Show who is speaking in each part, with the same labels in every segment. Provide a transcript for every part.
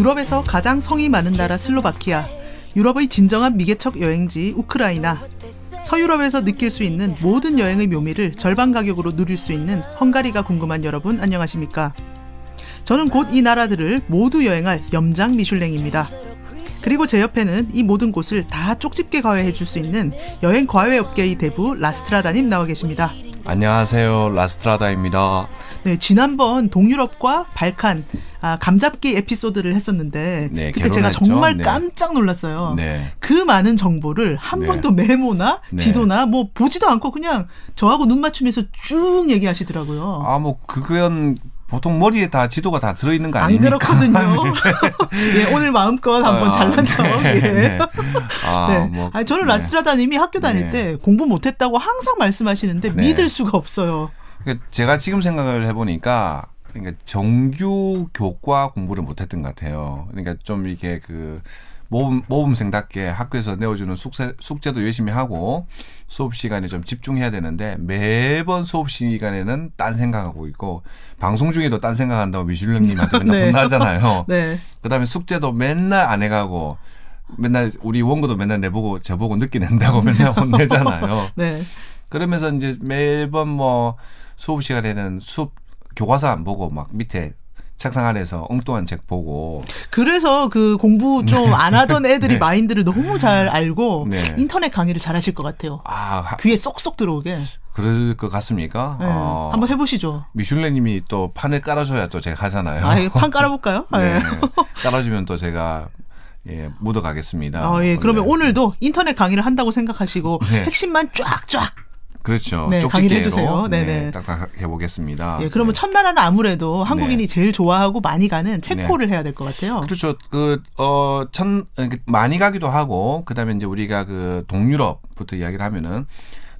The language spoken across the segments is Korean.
Speaker 1: 유럽에서 가장 성이 많은 나라 슬로바키아, 유럽의 진정한 미개척 여행지 우크라이나, 서유럽에서 느낄 수 있는 모든 여행의 묘미를 절반 가격으로 누릴 수 있는 헝가리가 궁금한 여러분 안녕하십니까? 저는 곧 이 나라들을 모두 여행할 염장 미슐랭입니다. 그리고 제 옆에는 이 모든 곳을 다 쪽집게 과외해 줄 수 있는 여행 과외업계의 대부 라스트라다님 나와 계십니다.
Speaker 2: 안녕하세요, 라스트라다입니다.
Speaker 1: 네, 지난번 동유럽과 발칸 감잡기 에피소드를 했었는데
Speaker 2: 네,
Speaker 1: 그때 제가 정말 깜짝 놀랐어요.
Speaker 2: 네.
Speaker 1: 그 많은 정보를 한 번도 메모나 지도나 뭐 보지도 않고 그냥 저하고 눈 맞추면서 쭉 얘기하시더라고요.
Speaker 2: 그건 보통 머리에 다 지도가 다 들어있는 거 아닙니까?
Speaker 1: 안 그렇거든요. 네, 오늘 마음껏 한번 잘난 척. 네. 저는 라스트라다님이 학교 다닐 때 공부 못했다고 항상 말씀하시는데 믿을 수가 없어요.
Speaker 2: 제가 지금 생각을 해보니까 그러니까 정규 교과 공부를 못했던 것 같아요. 그러니까 좀 이렇게 그 모범생답게 학교에서 내어주는 숙제도 열심히 하고 수업 시간에 좀 집중해야 되는데 매번 수업 시간에는 딴 생각하고 있고 방송 중에도 딴 생각한다고 미슐랭님한테 맨날 혼나잖아요. 네. 그다음에 숙제도 맨날 안 해가고 맨날 우리 원고도 맨날 내보고 저보고 늦게 낸다고 맨날 혼내잖아요. 네. 그러면서 이제 매번 뭐 수업 시간에는 교과서 안 보고 막 밑에 책상 아래에서 엉뚱한 책 보고.
Speaker 1: 그래서 그 공부 좀 안 하던 애들이 마인드를 너무 잘 알고 인터넷 강의를 잘 하실 것 같아요. 귀에 쏙쏙 들어오게.
Speaker 2: 그럴 것 같습니까?
Speaker 1: 네. 한번 해보시죠.
Speaker 2: 미슐랭님이 또 판을 깔아줘야 또 제가 하잖아요.
Speaker 1: 판 깔아볼까요?
Speaker 2: 네. 깔아주면 또 제가 묻어가겠습니다.
Speaker 1: 그러면 오늘도 인터넷 강의를 한다고 생각하시고 핵심만 쫙쫙.
Speaker 2: 그렇죠.
Speaker 1: 강의를 해주세요.
Speaker 2: 딱딱 해보겠습니다.
Speaker 1: 그러면 첫날은 아무래도 한국인이 제일 좋아하고 많이 가는 체코를 해야 될 것 같아요.
Speaker 2: 그렇죠. 많이 가기도 하고, 그다음에 이제 우리가 그 동유럽부터 이야기를 하면은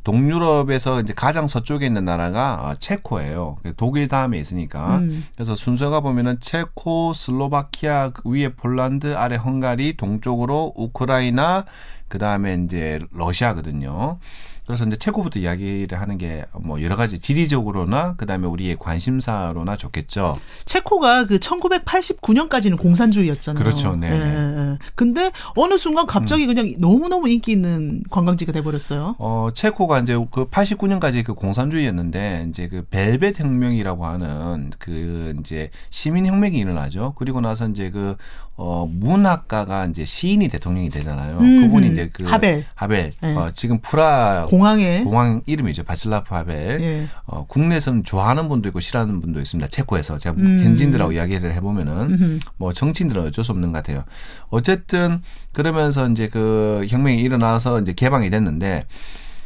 Speaker 2: 동유럽에서 이제 가장 서쪽에 있는 나라가 체코예요. 독일 다음에 있으니까. 그래서 순서가 보면은 체코, 슬로바키아, 위에 폴란드, 아래 헝가리, 동쪽으로 우크라이나, 그다음에 이제 러시아거든요. 그래서 이제 체코부터 이야기를 하는 게 뭐 여러 가지 지리적으로나 그다음에 우리의 관심사로나 좋겠죠.
Speaker 1: 체코가 그 1989년까지는 공산주의였잖아요.
Speaker 2: 그렇죠. 네.
Speaker 1: 근데 어느 순간 갑자기 그냥 너무너무 인기 있는 관광지가 돼 버렸어요.
Speaker 2: 체코가 이제 그 89년까지 그 공산주의였는데 이제 그 벨벳 혁명이라고 하는 그 이제 시민 혁명이 일어나죠. 그리고 나서 이제 그 문학가가 이제 시인이 대통령이 되잖아요. 그분이 이제 그 하벨. 지금 프라 공항 이름이죠. 바칠라프 하벨. 국내에서는 좋아하는 분도 있고 싫어하는 분도 있습니다. 체코에서 제가 현지인들하고 이야기를 해보면은 뭐 정치인들은 어쩔 수 없는 것 같아요. 어쨌든 그러면서 이제 그 혁명이 일어나서 이제 개방이 됐는데.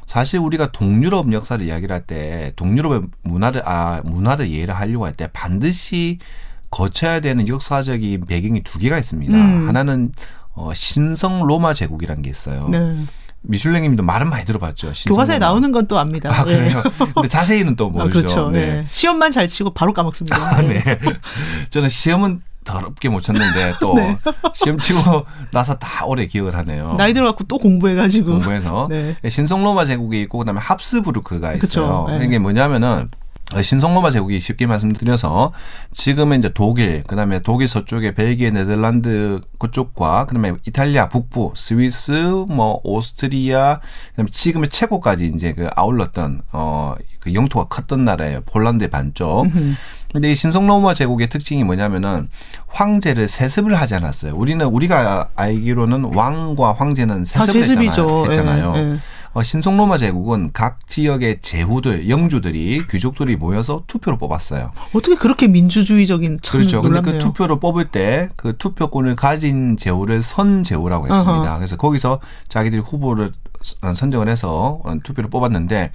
Speaker 2: 사실 우리가 동유럽 역사를 이야기를 할 때 동유럽의 문화를 이해를 하려고 할 때 반드시 거쳐야 되는 역사적인 배경이 두 개가 있습니다. 하나는 신성 로마 제국이라는 게 있어요. 미슐랭님도 말은 많이 들어봤죠.
Speaker 1: 교과서에 나오는 건 또 압니다.
Speaker 2: 그래요? 근데 자세히는 또 모르죠.
Speaker 1: 그렇죠. 네. 시험만 잘 치고 바로 까먹습니다.
Speaker 2: 네. 저는 시험은 더럽게 못 쳤는데 또 시험 치고 나서 다 오래 기억을 하네요.
Speaker 1: 나이 들어갖고 또 공부해가지고.
Speaker 2: 공부해서. 신성 로마 제국이 있고 그다음에 합스부르크가 있어요. 이게 뭐냐면은 신성로마 제국이 쉽게 말씀드려서 지금은 이제 독일, 그다음에 독일 서쪽에 벨기에, 네덜란드 그쪽과 그다음에 이탈리아 북부, 스위스, 뭐 오스트리아, 그다음에 지금의 체코까지 이제 그 아울렀던 그 영토가 컸던 나라예요. 폴란드의 반쪽. 근데 이 신성로마 제국의 특징이 뭐냐면은 황제를 세습을 하지 않았어요. 우리가 알기로는 왕과 황제는 세습을 했잖아요. 신성로마 제국은 각 지역의 제후들, 영주들이, 귀족들이 모여서 투표로 뽑았어요.
Speaker 1: 어떻게 그렇게 민주주의적인 참
Speaker 2: 그렇죠.
Speaker 1: 놀랍네요.
Speaker 2: 근데 그 투표를 뽑을 때 그 투표권을 가진 제후를 선제후라고 했습니다. 그래서 거기서 자기들이 후보를 선정을 해서 투표를 뽑았는데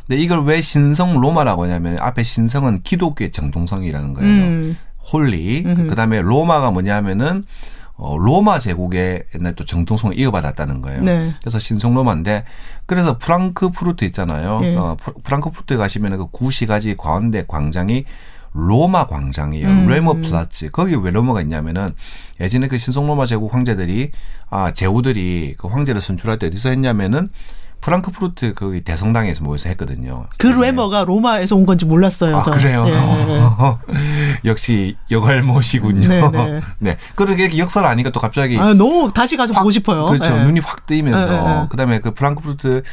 Speaker 2: 근데 이걸 왜 신성로마라고 하냐면 앞에 신성은 기독교의 정통성이라는 거예요. 홀리. 그다음에 로마가 뭐냐면은 로마 제국의 옛날 또 정통성을 이어받았다는 거예요. 그래서 신성로마인데 그래서 프랑크푸르트 있잖아요. 프랑크푸르트에 가시면 그 구시가지 가운데 광장이 로마 광장이에요. 레머 플라츠. 거기 왜 로마가 있냐면은 예전에 그 신성로마 제국 황제들이 제후들이 그 황제를 선출할 때 어디서 했냐면은 프랑크푸르트 거기 대성당에서 모여서 했거든요.
Speaker 1: 그 레머가 로마에서 온 건지 몰랐어요.
Speaker 2: 그래요? 역시 여갈못이군요.
Speaker 1: 네네.
Speaker 2: 네. 그렇게 역사를 아니까 또 갑자기
Speaker 1: 아, 너무 다시 가서 보고 싶어요.
Speaker 2: 그렇죠.
Speaker 1: 네.
Speaker 2: 눈이 확 뜨이면서
Speaker 1: 네.
Speaker 2: 그다음에 그 프랑크푸르트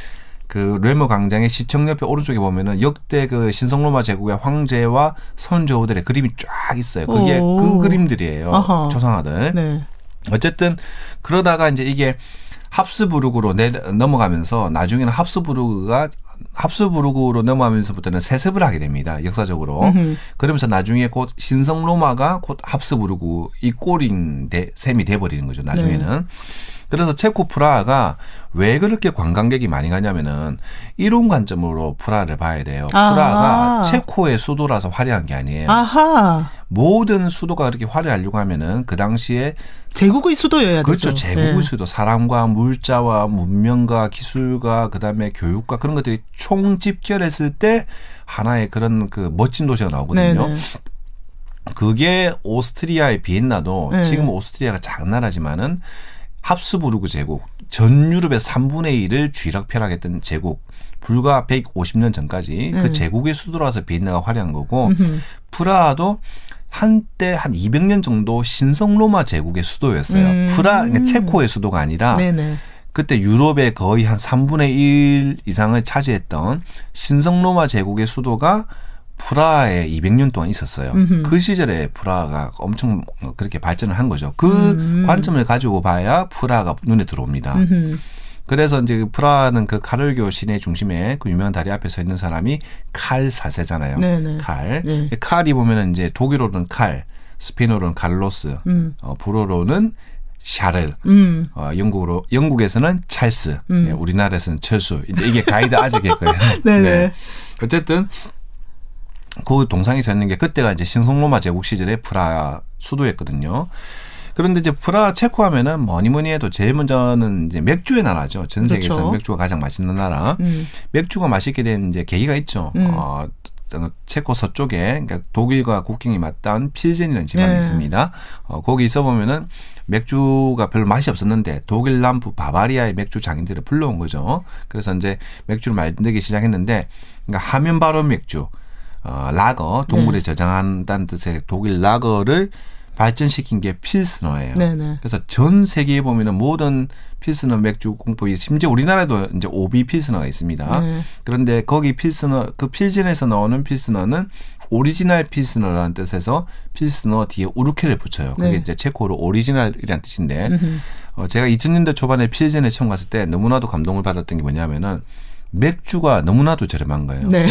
Speaker 2: 그 르메 광장의 시청 옆에 오른쪽에 보면은 역대 그 신성로마 제국의 황제와 선조들의 그림이 쫙 있어요. 그게
Speaker 1: 오.
Speaker 2: 그 그림들이에요.
Speaker 1: 아하.
Speaker 2: 초상화들.
Speaker 1: 네.
Speaker 2: 어쨌든 그러다가 이제 이게 합스부르크로 넘어가면서 나중에는 합스부르크로 넘어가면서부터는 세습을 하게 됩니다. 역사적으로.
Speaker 1: 음흠.
Speaker 2: 그러면서 나중에 곧 신성로마가 곧 합스부르크 이 꼴인 셈이 돼버리는 거죠. 나중에는.
Speaker 1: 네.
Speaker 2: 그래서 체코 프라하가 왜 그렇게 관광객이 많이 가냐면은 이론 관점으로 프라하를 봐야 돼요. 프라하가 체코의 수도라서 화려한 게 아니에요.
Speaker 1: 아하.
Speaker 2: 모든 수도가 그렇게 화려하려고 하면은 그 당시에
Speaker 1: 제국의 수도여야
Speaker 2: 그렇죠.
Speaker 1: 되죠.
Speaker 2: 제국의
Speaker 1: 네.
Speaker 2: 수도. 사람과 물자와 문명과 기술과 그다음에 교육과 그런 것들이 총집결했을 때 하나의 그런 그 멋진 도시가 나오거든요.
Speaker 1: 네네.
Speaker 2: 그게 오스트리아의 비엔나도
Speaker 1: 네.
Speaker 2: 지금 오스트리아가 작은 나라지만은 합스부르크 제국, 전 유럽의 3분의 1을 쥐락펴락했던 제국, 불과 150년 전까지 그 제국의 수도라서 비엔나가 화려한 거고 프라하도 한때 한 200년 정도 신성로마 제국의 수도였어요. 그러니까 체코의 수도가 아니라
Speaker 1: 네네.
Speaker 2: 그때 유럽의 거의 한 3분의 1 이상을 차지했던 신성로마 제국의 수도가 프라하에 200년 동안 있었어요. 그 시절에 프라하가 엄청 그렇게 발전을 한 거죠. 그 관점을 가지고 봐야 프라하가 눈에 들어옵니다. 그래서 이제 프라하는 그 카를교 시내 중심에 그 유명한 다리 앞에 서 있는 사람이 칼 4세잖아요.
Speaker 1: 네네.
Speaker 2: 칼.
Speaker 1: 네.
Speaker 2: 칼이 보면은 이제 독일어로는 칼, 스페인어로는 칼로스, 불어로는 샤를, 영국에서는 찰스, 예, 우리나라에서는 철수. 이제 이게 가이드 아직일 거예요.
Speaker 1: 네네.
Speaker 2: 네. 어쨌든 그 동상이 서 있는 게 그때가 이제 신성로마 제국 시절의 프라하 수도였거든요. 그런데 이제 프라하 체코 하면은 뭐니 해도 제일 먼저는 이제 맥주의 나라죠. 전 세계에서
Speaker 1: 그렇죠.
Speaker 2: 맥주가 가장 맛있는 나라. 맥주가 맛있게 된 이제 계기가 있죠. 체코 서쪽에 그러니까 독일과 국경이 맞닿은 필젠이라는 지방이
Speaker 1: 네.
Speaker 2: 있습니다. 거기 있어 보면은 맥주가 별로 맛이 없었는데 독일 남부 바바리아의 맥주 장인들을 불러온 거죠. 그래서 이제 맥주를 만들기 시작했는데 그러니까 하면 바로 맥주. 라거, 동물에 저장한다는 뜻의 독일 라거를 발전시킨 게 필스너예요.
Speaker 1: 네네.
Speaker 2: 그래서 전 세계에 보면은 모든 필스너 맥주 공법이 심지어 우리나라에도 이제 오비 필스너가 있습니다.
Speaker 1: 네.
Speaker 2: 그런데 거기 필스너, 그 필젠에서 나오는 필스너는 오리지널 필스너라는 뜻에서 필스너 뒤에 우르케를 붙여요. 그게
Speaker 1: 네.
Speaker 2: 이제 체코로 오리지널이라는 뜻인데 제가 2000년대 초반에 필젠에 처음 갔을 때 너무나도 감동을 받았던 게 뭐냐면은 맥주가 너무나도 저렴한 거예요.
Speaker 1: 네.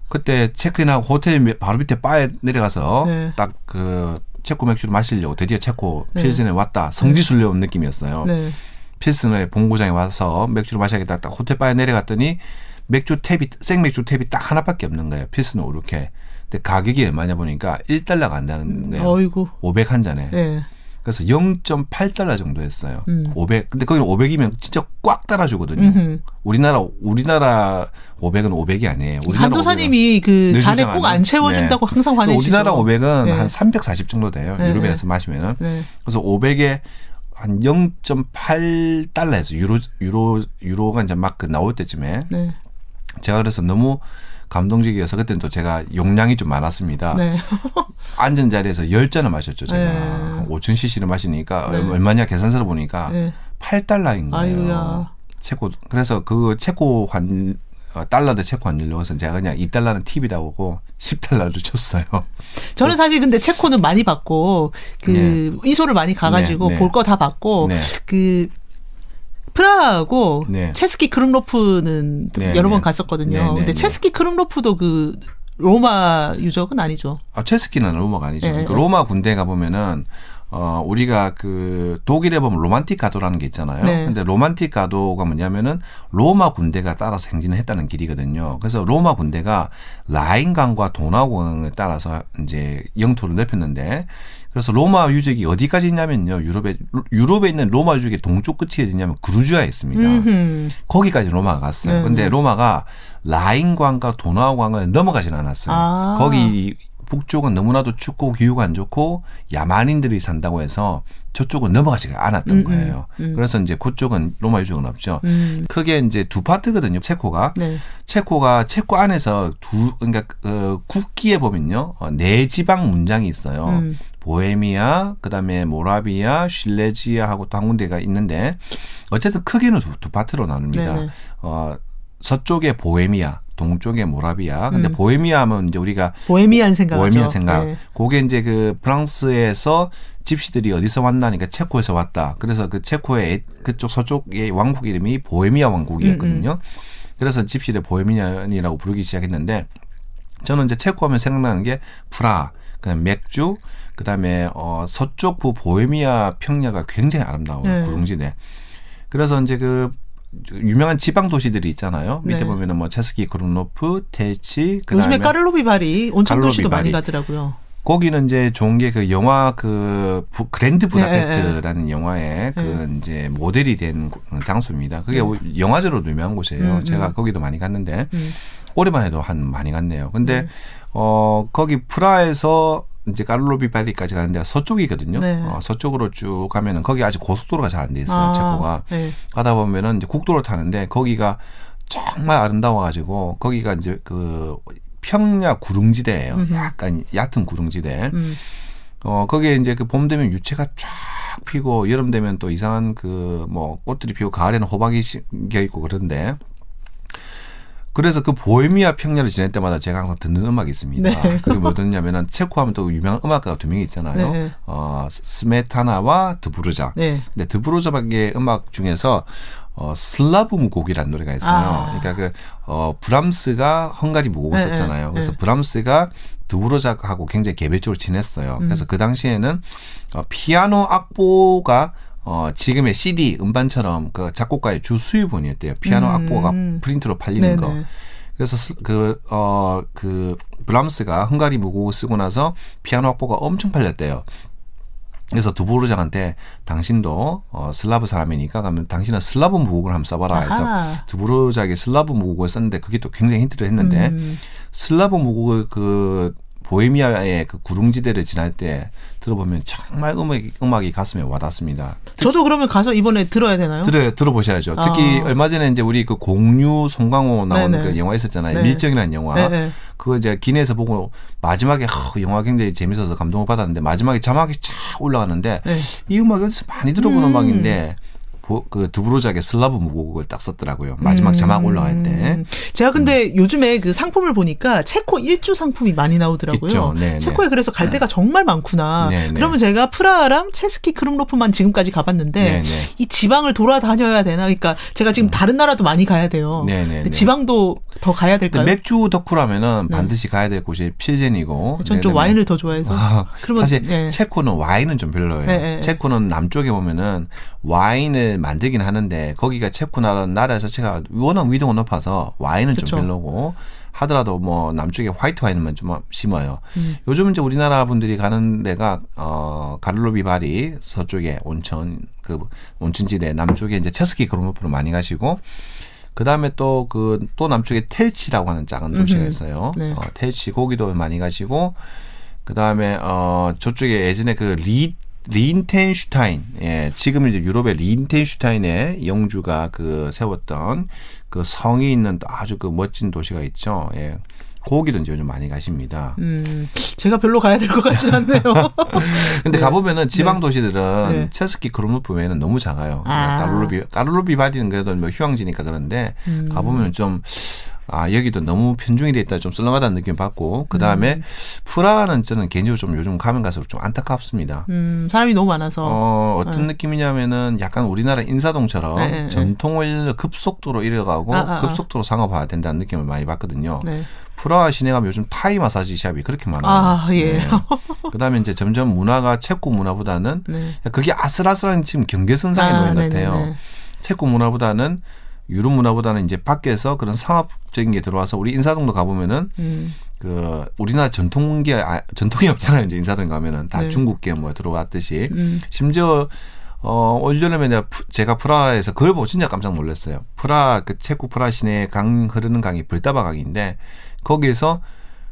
Speaker 2: 그때 체크인하고 호텔 바로 밑에 바에 내려가서
Speaker 1: 네.
Speaker 2: 딱 그 체코 맥주를 마시려고 드디어 체코 필스너에 왔다. 성지순례 온 느낌이었어요.
Speaker 1: 네.
Speaker 2: 필스너의 본고장에 와서 맥주를 마셔야겠다. 딱 호텔 바에 내려갔더니 맥주 탭이 생맥주 탭이 딱 하나밖에 없는 거예요. 필스너 이렇게. 근데 가격이 얼마냐 보니까 1달러가 안 되는 거예요.
Speaker 1: 어이구.
Speaker 2: 500 한 잔에.
Speaker 1: 네.
Speaker 2: 그래서 0.8달러 정도 했어요. 500. 근데 거기는 500이면 진짜 꽉 따라주거든요. 우리나라 500은 500이 아니에요. 우리나라
Speaker 1: 한도사님이 그
Speaker 2: 늘
Speaker 1: 잔에
Speaker 2: 주장하는.
Speaker 1: 꼭 안 채워준다고
Speaker 2: 네.
Speaker 1: 항상 화내시죠.
Speaker 2: 우리나라 500은
Speaker 1: 네.
Speaker 2: 한 340 정도 돼요.
Speaker 1: 네.
Speaker 2: 유럽에서 마시면은.
Speaker 1: 네.
Speaker 2: 그래서 500에 한 0.8달러에서 유로가 이제 막 그 나올 때쯤에
Speaker 1: 네.
Speaker 2: 제가 그래서 너무 감동적이어서 그때는 또 제가 용량이 좀 많았습니다.
Speaker 1: 네.
Speaker 2: 앉은 자리에서 10잔을 마셨죠. 제가.
Speaker 1: 네.
Speaker 2: 5,000cc를 마시니까
Speaker 1: 네.
Speaker 2: 얼마냐 계산서를 보니까
Speaker 1: 네.
Speaker 2: 8달러인 거예요.
Speaker 1: 아유야.
Speaker 2: 체코. 그래서 그 체코 달러 대 체코 환율로 해서 제가 그냥 2달러는 팁이라고 하고 10달러를 줬어요.
Speaker 1: 저는 사실 근데 체코는 많이 받고 그
Speaker 2: 네.
Speaker 1: 이소를 많이 가가지고
Speaker 2: 네, 네.
Speaker 1: 볼 거 다 받고
Speaker 2: 네.
Speaker 1: 그 프라하하고
Speaker 2: 네.
Speaker 1: 체스키 크lum로프는
Speaker 2: 네,
Speaker 1: 여러 번
Speaker 2: 네.
Speaker 1: 갔었거든요.
Speaker 2: 네, 네,
Speaker 1: 근데
Speaker 2: 네.
Speaker 1: 체스키 크lum로프도 그 로마 유적은 아니죠.
Speaker 2: 체스키는 로마가 아니죠.
Speaker 1: 네.
Speaker 2: 그러니까 로마 군대 가보면은 우리가 그 독일에 보면 로만틱 가도라는 게 있잖아요.
Speaker 1: 네.
Speaker 2: 근데 로만틱 가도가 뭐냐면은 로마 군대가 따라서 행진을 했다는 길이거든요. 그래서 로마 군대가 라인강과 도나우강을 따라서 이제 영토를 넓혔는데 그래서 로마 유적이 어디까지 있냐면요. 유럽에 있는 로마 유적의 동쪽 끝이 어디냐면 그루지아에 있습니다. 거기까지 로마가 갔어요.
Speaker 1: 네.
Speaker 2: 근데 로마가 라인강과 도나우강을 넘어가진 않았어요.
Speaker 1: 아.
Speaker 2: 거기 북쪽은 너무나도 춥고 기후가 안 좋고 야만인들이 산다고 해서 저쪽은 넘어가지가 않았던 거예요. 그래서 이제 그쪽은 로마 유적은 없죠. 크게 이제 두 파트거든요. 체코가.
Speaker 1: 네.
Speaker 2: 체코가 체코 안에서 그러니까 국기에 보면요. 네 지방 문장이 있어요. 보헤미아, 그다음에 모라비아, 실레지아하고 또 한 군데가 있는데 어쨌든 크게는 두 파트로 나눕니다.
Speaker 1: 네네.
Speaker 2: 서쪽에 보헤미아, 동쪽에 모라비아. 근데 보헤미아 하면 이제 우리가
Speaker 1: 보헤미안 생각하죠.
Speaker 2: 보헤미안 생각.
Speaker 1: 네.
Speaker 2: 그게 이제 그 프랑스에서 집시들이 어디서 왔나니까 체코에서 왔다. 그래서 그 체코의 그쪽 서쪽의 왕국 이름이 보헤미아 왕국이었거든요. 그래서 집시들 보헤미안이라고 부르기 시작했는데 저는 이제 체코 하면 생각나는 게 프라하, 그다음 맥주, 그다음에 서쪽부 보헤미아 평야가 굉장히 아름다워요.
Speaker 1: 네.
Speaker 2: 구릉지대. 그래서 이제 그 유명한 지방 도시들이 있잖아요. 밑에
Speaker 1: 네.
Speaker 2: 보면은 뭐 체스키 크lum로프, 텔치,
Speaker 1: 요즘에
Speaker 2: 그다음에
Speaker 1: 까를로비 바리 온천 도시도 많이
Speaker 2: 까를로비
Speaker 1: 가더라고요.
Speaker 2: 거기는 이제 좋은 게 그 영화 그 그랜드 부다페스트라는 영화의 그
Speaker 1: 네.
Speaker 2: 이제 모델이 된 장소입니다. 그게 영화제로도 유명한 곳이에요. 제가 거기도 많이 갔는데 올해만 해도 많이 갔네요. 근데 거기 프라하에서 이제 까를로비 바리까지 가는 데가 서쪽이거든요.
Speaker 1: 네.
Speaker 2: 서쪽으로 쭉 가면은 거기 아직 고속도로가 잘 안 돼 있어요. 체코가
Speaker 1: 네.
Speaker 2: 가다 보면은 이제 국도를 타는데 거기가 정말 아름다워가지고 거기가 이제 그 평야 구릉지대예요. 약간 얕은 구릉지대. 거기에 이제 그 봄 되면 유채가 쫙 피고 여름 되면 또 이상한 그 뭐 꽃들이 피고 가을에는 호박이 심겨 있고 그런데 그래서 그 보헤미아 평야를 지낼 때마다 제가 항상 듣는 음악이 있습니다.
Speaker 1: 네.
Speaker 2: 그게 뭐 듣냐면은 체코하면 또 유명한 음악가가 두 명이 있잖아요.
Speaker 1: 네.
Speaker 2: 스메타나와 드부르자.
Speaker 1: 네.
Speaker 2: 근데 드부르자의 음악 중에서 슬라브 무곡이라는 노래가 있어요. 그러니까 그 브람스가 헝가리 무곡을 썼잖아요. 그래서 브람스가 드부르자하고 굉장히 개별적으로 지냈어요. 그래서 그 당시에는 피아노 악보가 지금의 CD 음반처럼 그 작곡가의 주 수입원이었대요. 피아노 악보가 프린트로 팔리는 거. 그래서 그 브람스가 헝가리 무곡을 쓰고 나서 피아노 악보가 엄청 팔렸대요. 그래서 드부르작한테 당신도 슬라브 사람이니까 그러면 당신은 슬라브 무곡을 한번 써봐라 해서 드부르작이 슬라브 무곡을 썼는데 그게 또 굉장히 힌트를 했는데 슬라브 무곡을 그 보헤미아의 그 구릉지대를 지날 때 들어보면 정말 음악이 가슴에 와닿습니다.
Speaker 1: 저도 그러면 가서 이번에 들어야 되나요?
Speaker 2: 들어보셔야죠. 특히 얼마 전에 이제 우리 그 공유 송강호 나오는 그 영화 있었잖아요.
Speaker 1: 네.
Speaker 2: 밀정이라는 영화.
Speaker 1: 네네.
Speaker 2: 그거 이제 기내에서 보고 마지막에 영화 굉장히 재밌어서 감동을 받았는데 마지막에 자막이 쫙 올라가는데 이 음악이 어디서 많이 들어본 음악인데 그 드부르작의 슬라브 무곡을 딱 썼더라고요. 마지막 자막 올라갈 때.
Speaker 1: 제가 근데 요즘에 그 상품을 보니까 체코 일주 상품이 많이 나오더라고요.
Speaker 2: 있죠. 네네.
Speaker 1: 체코에 그래서 갈 데가 정말 많구나.
Speaker 2: 네네.
Speaker 1: 그러면 제가 프라하랑 체스키 크lum로프만 지금까지 가봤는데
Speaker 2: 네네.
Speaker 1: 이 지방을 돌아다녀야 되나? 그러니까 제가 지금 다른 나라도 많이 가야 돼요. 근데 지방도 더 가야 될까요?
Speaker 2: 맥주 덕후라면은 반드시 가야 될 곳이 필젠이고.
Speaker 1: 전 좀 와인을 더 좋아해서. 그러면
Speaker 2: 사실 체코는 와인은 좀 별로예요. 체코는 남쪽에 보면은 와인을 만들긴 하는데 거기가 체코 나라 자체가 워낙 위도가 높아서 와인은
Speaker 1: 그쵸.
Speaker 2: 좀 별로고 하더라도 뭐 남쪽에 화이트 와인만 좀 심어요. 요즘 이제 우리나라 분들이 가는 데가 가를로비 바리 서쪽에 온천 그 온천지대 남쪽에 이제 체스키 크lum로프로 많이 가시고 그다음에 또 남쪽에 텔치라고 하는 작은 도시가 있어요.
Speaker 1: 네.
Speaker 2: 텔치 거기도 많이 가시고 그다음에 저쪽에 예전에 그 리인텐슈타인, 예, 지금 이제 유럽의 리인텐슈타인의 영주가 그 세웠던 그 성이 있는 아주 그 멋진 도시가 있죠. 예. 거기도 이제 요즘 많이 가십니다.
Speaker 1: 제가 별로 가야 될 것 같진 않네요.
Speaker 2: 근데 가보면은 지방 도시들은 체스키 크lum로프 외에는 너무 작아요. 까를로비 바리는 그래도 뭐 휴양지니까 그런데 가보면 좀 여기도 너무 편중이 돼 있다 좀 썰렁하다는 느낌 받고 그다음에 프라하는 저는 개인적으로 좀 요즘 가면 갈수록 좀 안타깝습니다.
Speaker 1: 사람이 너무 많아서
Speaker 2: 어떤 느낌이냐면은 약간 우리나라 인사동처럼 전통을 급속도로 이뤄가고 급속도로 상업화가 된다는 느낌을 많이 받거든요. 프라하 시내 가면 요즘 타이 마사지 샵이 그렇게 많아요.
Speaker 1: 예.
Speaker 2: 그다음에 이제 점점 문화가 체코 문화보다는 그게 아슬아슬한 지금 경계선상에 놓인 것 같아요. 체코 문화보다는 유럽 문화보다는 이제 밖에서 그런 상업적인 게 들어와서 우리 인사동도 가보면은 그 우리나라 전통이 없잖아요. 이제 인사동 가면은 다 중국계 뭐 들어왔듯이 심지어 올여름에 제가 프라하에서 그걸 보고 진짜 깜짝 놀랐어요. 그 체코 프라하 시내에 흐르는 강이 불다바 강인데 거기에서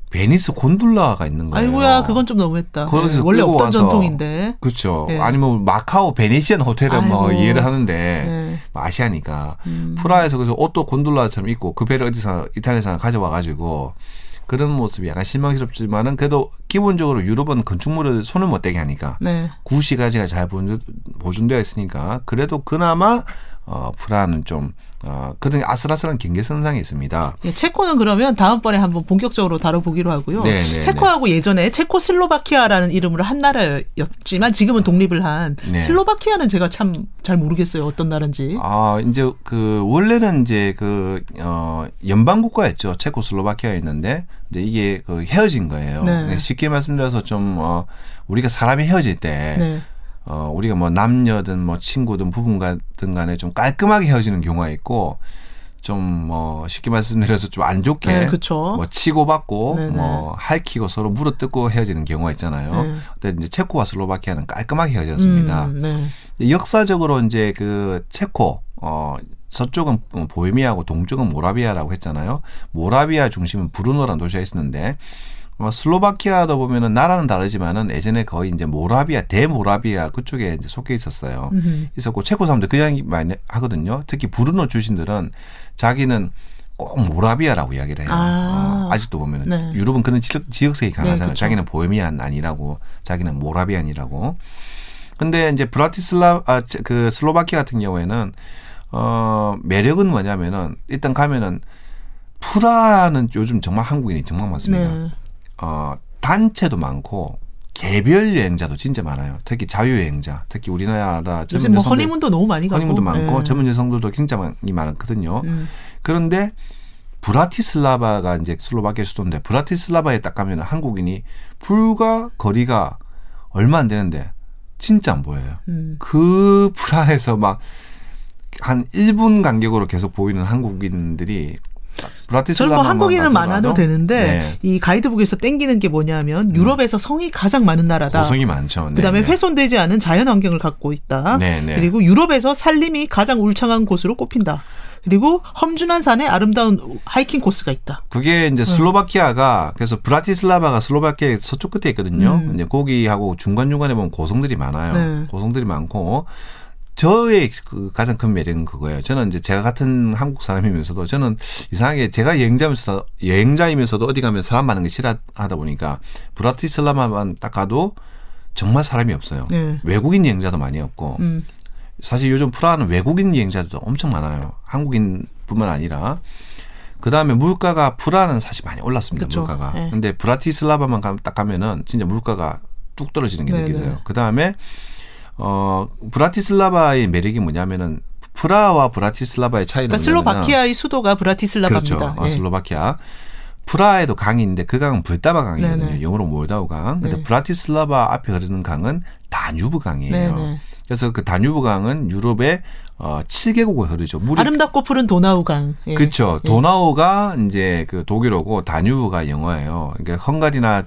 Speaker 2: 베니스 곤돌라가 있는 거예요.
Speaker 1: 아이고야, 그건 좀 너무했다.
Speaker 2: 거기서
Speaker 1: 원래
Speaker 2: 끌고
Speaker 1: 없던
Speaker 2: 와서,
Speaker 1: 전통인데.
Speaker 2: 그렇죠.
Speaker 1: 네.
Speaker 2: 아니면 마카오 베네시안 호텔은 뭐
Speaker 1: 아이고.
Speaker 2: 이해를 하는데
Speaker 1: 네.
Speaker 2: 뭐 아시아니까 프라하에서 그래서 옷도 곤돌라처럼 입고 그 배를 어디서 이탈리아에서 가져와 가지고 그런 모습이 약간 실망스럽지만은 그래도 기본적으로 유럽은 건축물을 손을 못 대게 하니까
Speaker 1: 네.
Speaker 2: 구시가지가 잘 보존되어 있으니까 그래도 그나마 프라하는 좀 그런 아슬아슬한 경계선상에 있습니다.
Speaker 1: 예, 체코는 그러면 다음번에 한번 본격적으로 다뤄보기로 하고요.
Speaker 2: 네,
Speaker 1: 체코하고 예전에 체코슬로바키아라는 이름으로 한 나라였지만 지금은 독립을 한
Speaker 2: 네.
Speaker 1: 슬로바키아는 제가 참 잘 모르겠어요. 어떤 나라인지.
Speaker 2: 이제 원래는 이제 연방 국가였죠. 체코슬로바키아였는데 이제 이게 헤어진 거예요.
Speaker 1: 네.
Speaker 2: 쉽게 말씀드려서 좀 우리가 사람이 헤어질 때
Speaker 1: 네.
Speaker 2: 우리가 뭐 남녀든 뭐 친구든 부부든 간에 좀 깔끔하게 헤어지는 경우가 있고 좀 쉽게 말씀드려서 좀 안 좋게
Speaker 1: 네, 그쵸.
Speaker 2: 뭐 치고받고
Speaker 1: 네네.
Speaker 2: 뭐 핥히고 서로 물어뜯고 헤어지는 경우가 있잖아요.
Speaker 1: 네.
Speaker 2: 근데 이제 체코와 슬로바키아는 깔끔하게 헤어졌습니다.
Speaker 1: 네.
Speaker 2: 역사적으로 이제 체코 서쪽은 보헤미아하고 동쪽은 모라비아라고 했잖아요. 모라비아 중심은 브루노라는 도시가 있었는데 슬로바키아도 보면은 나라는 다르지만은 예전에 거의 이제 대모라비아 그쪽에 이제 속해 있었어요. 있었고 체코 사람들 그 이야기 많이 하거든요. 특히 브루노 출신들은 자기는 꼭 모라비아라고 이야기를 해요. 아직도 보면은
Speaker 1: 네.
Speaker 2: 유럽은 그런 지역색이 강하잖아요.
Speaker 1: 네,
Speaker 2: 자기는 보헤미안 아니라고, 자기는 모라비안이라고. 근데 이제 슬로바키아 같은 경우에는 매력은 뭐냐면은 일단 가면은 프라하는 요즘 정말 한국인이 정말 많습니다.
Speaker 1: 네.
Speaker 2: 단체도 많고 개별 여행자도 진짜 많아요. 특히 자유여행자, 특히 우리나라
Speaker 1: 요즘
Speaker 2: 젊은 여성들
Speaker 1: 허니문도 너무 많이 가고.
Speaker 2: 허니문도 많고
Speaker 1: 네.
Speaker 2: 젊은 여성들도 굉장히 많거든요. 그런데 브라티슬라바가 이제 슬로바키아 수도인데 브라티슬라바에 딱 가면 한국인이 불과 거리가 얼마 안 되는데 진짜 안 보여요. 그 프라하에서 막 한 1분 간격으로 계속 보이는 한국인들이
Speaker 1: 저는 뭐 한국인은 많아도 되는데
Speaker 2: 네.
Speaker 1: 이 가이드북에서 땡기는 게 뭐냐면 유럽에서 성이 가장 많은 나라다.
Speaker 2: 고성이 많죠.
Speaker 1: 그다음에
Speaker 2: 네.
Speaker 1: 훼손되지 않은 자연 환경을 갖고 있다.
Speaker 2: 네, 네.
Speaker 1: 그리고 유럽에서 산림이 가장 울창한 곳으로 꼽힌다. 그리고 험준한 산에 아름다운 하이킹 코스가 있다.
Speaker 2: 그게 이제 슬로바키아가 그래서 브라티슬라바가 슬로바키아 서쪽 끝에 있거든요. 이제 거기하고 중간중간에 보면 고성들이 많아요.
Speaker 1: 네.
Speaker 2: 고성들이 많고 저의 가장 큰 매력은 그거예요. 저는 이제 제가 같은 한국 사람이면서도 저는 이상하게 제가 여행자이면서도 어디 가면 사람 많은 게 싫어하다 보니까 브라티슬라바만 딱 가도 정말 사람이 없어요.
Speaker 1: 네.
Speaker 2: 외국인 여행자도 많이 없고 사실 요즘 프라하는 외국인 여행자도 엄청 많아요. 한국인뿐만 아니라. 그다음에 물가가 프라하는 사실 많이 올랐습니다.
Speaker 1: 그쵸.
Speaker 2: 물가가.
Speaker 1: 네.
Speaker 2: 근데 브라티슬라바만 딱 가면은 진짜 물가가 뚝 떨어지는 게
Speaker 1: 네네.
Speaker 2: 느껴져요. 그다음에 브라티슬라바의 매력이 뭐냐면은 프라하와 브라티슬라바의 차이는
Speaker 1: 그러니까 슬로바키아의 수도가 브라티슬라바입니다.
Speaker 2: 그렇죠.
Speaker 1: 예.
Speaker 2: 슬로바키아. 프라하에도 강이 있는데 그 강은 불다바 강이거든요.
Speaker 1: 네네.
Speaker 2: 영어로 몰다우 강. 근데
Speaker 1: 네.
Speaker 2: 브라티슬라바 앞에 흐르는 강은 다뉴브 강이에요.
Speaker 1: 네네.
Speaker 2: 그래서 그 다뉴브 강은 유럽의 7개국을 흐르죠. 물이
Speaker 1: 아름답고 푸른 도나우강. 예.
Speaker 2: 그렇죠.
Speaker 1: 예.
Speaker 2: 도나우가 이제 독일어고 다뉴브가 영어예요. 그러니까 헝가리나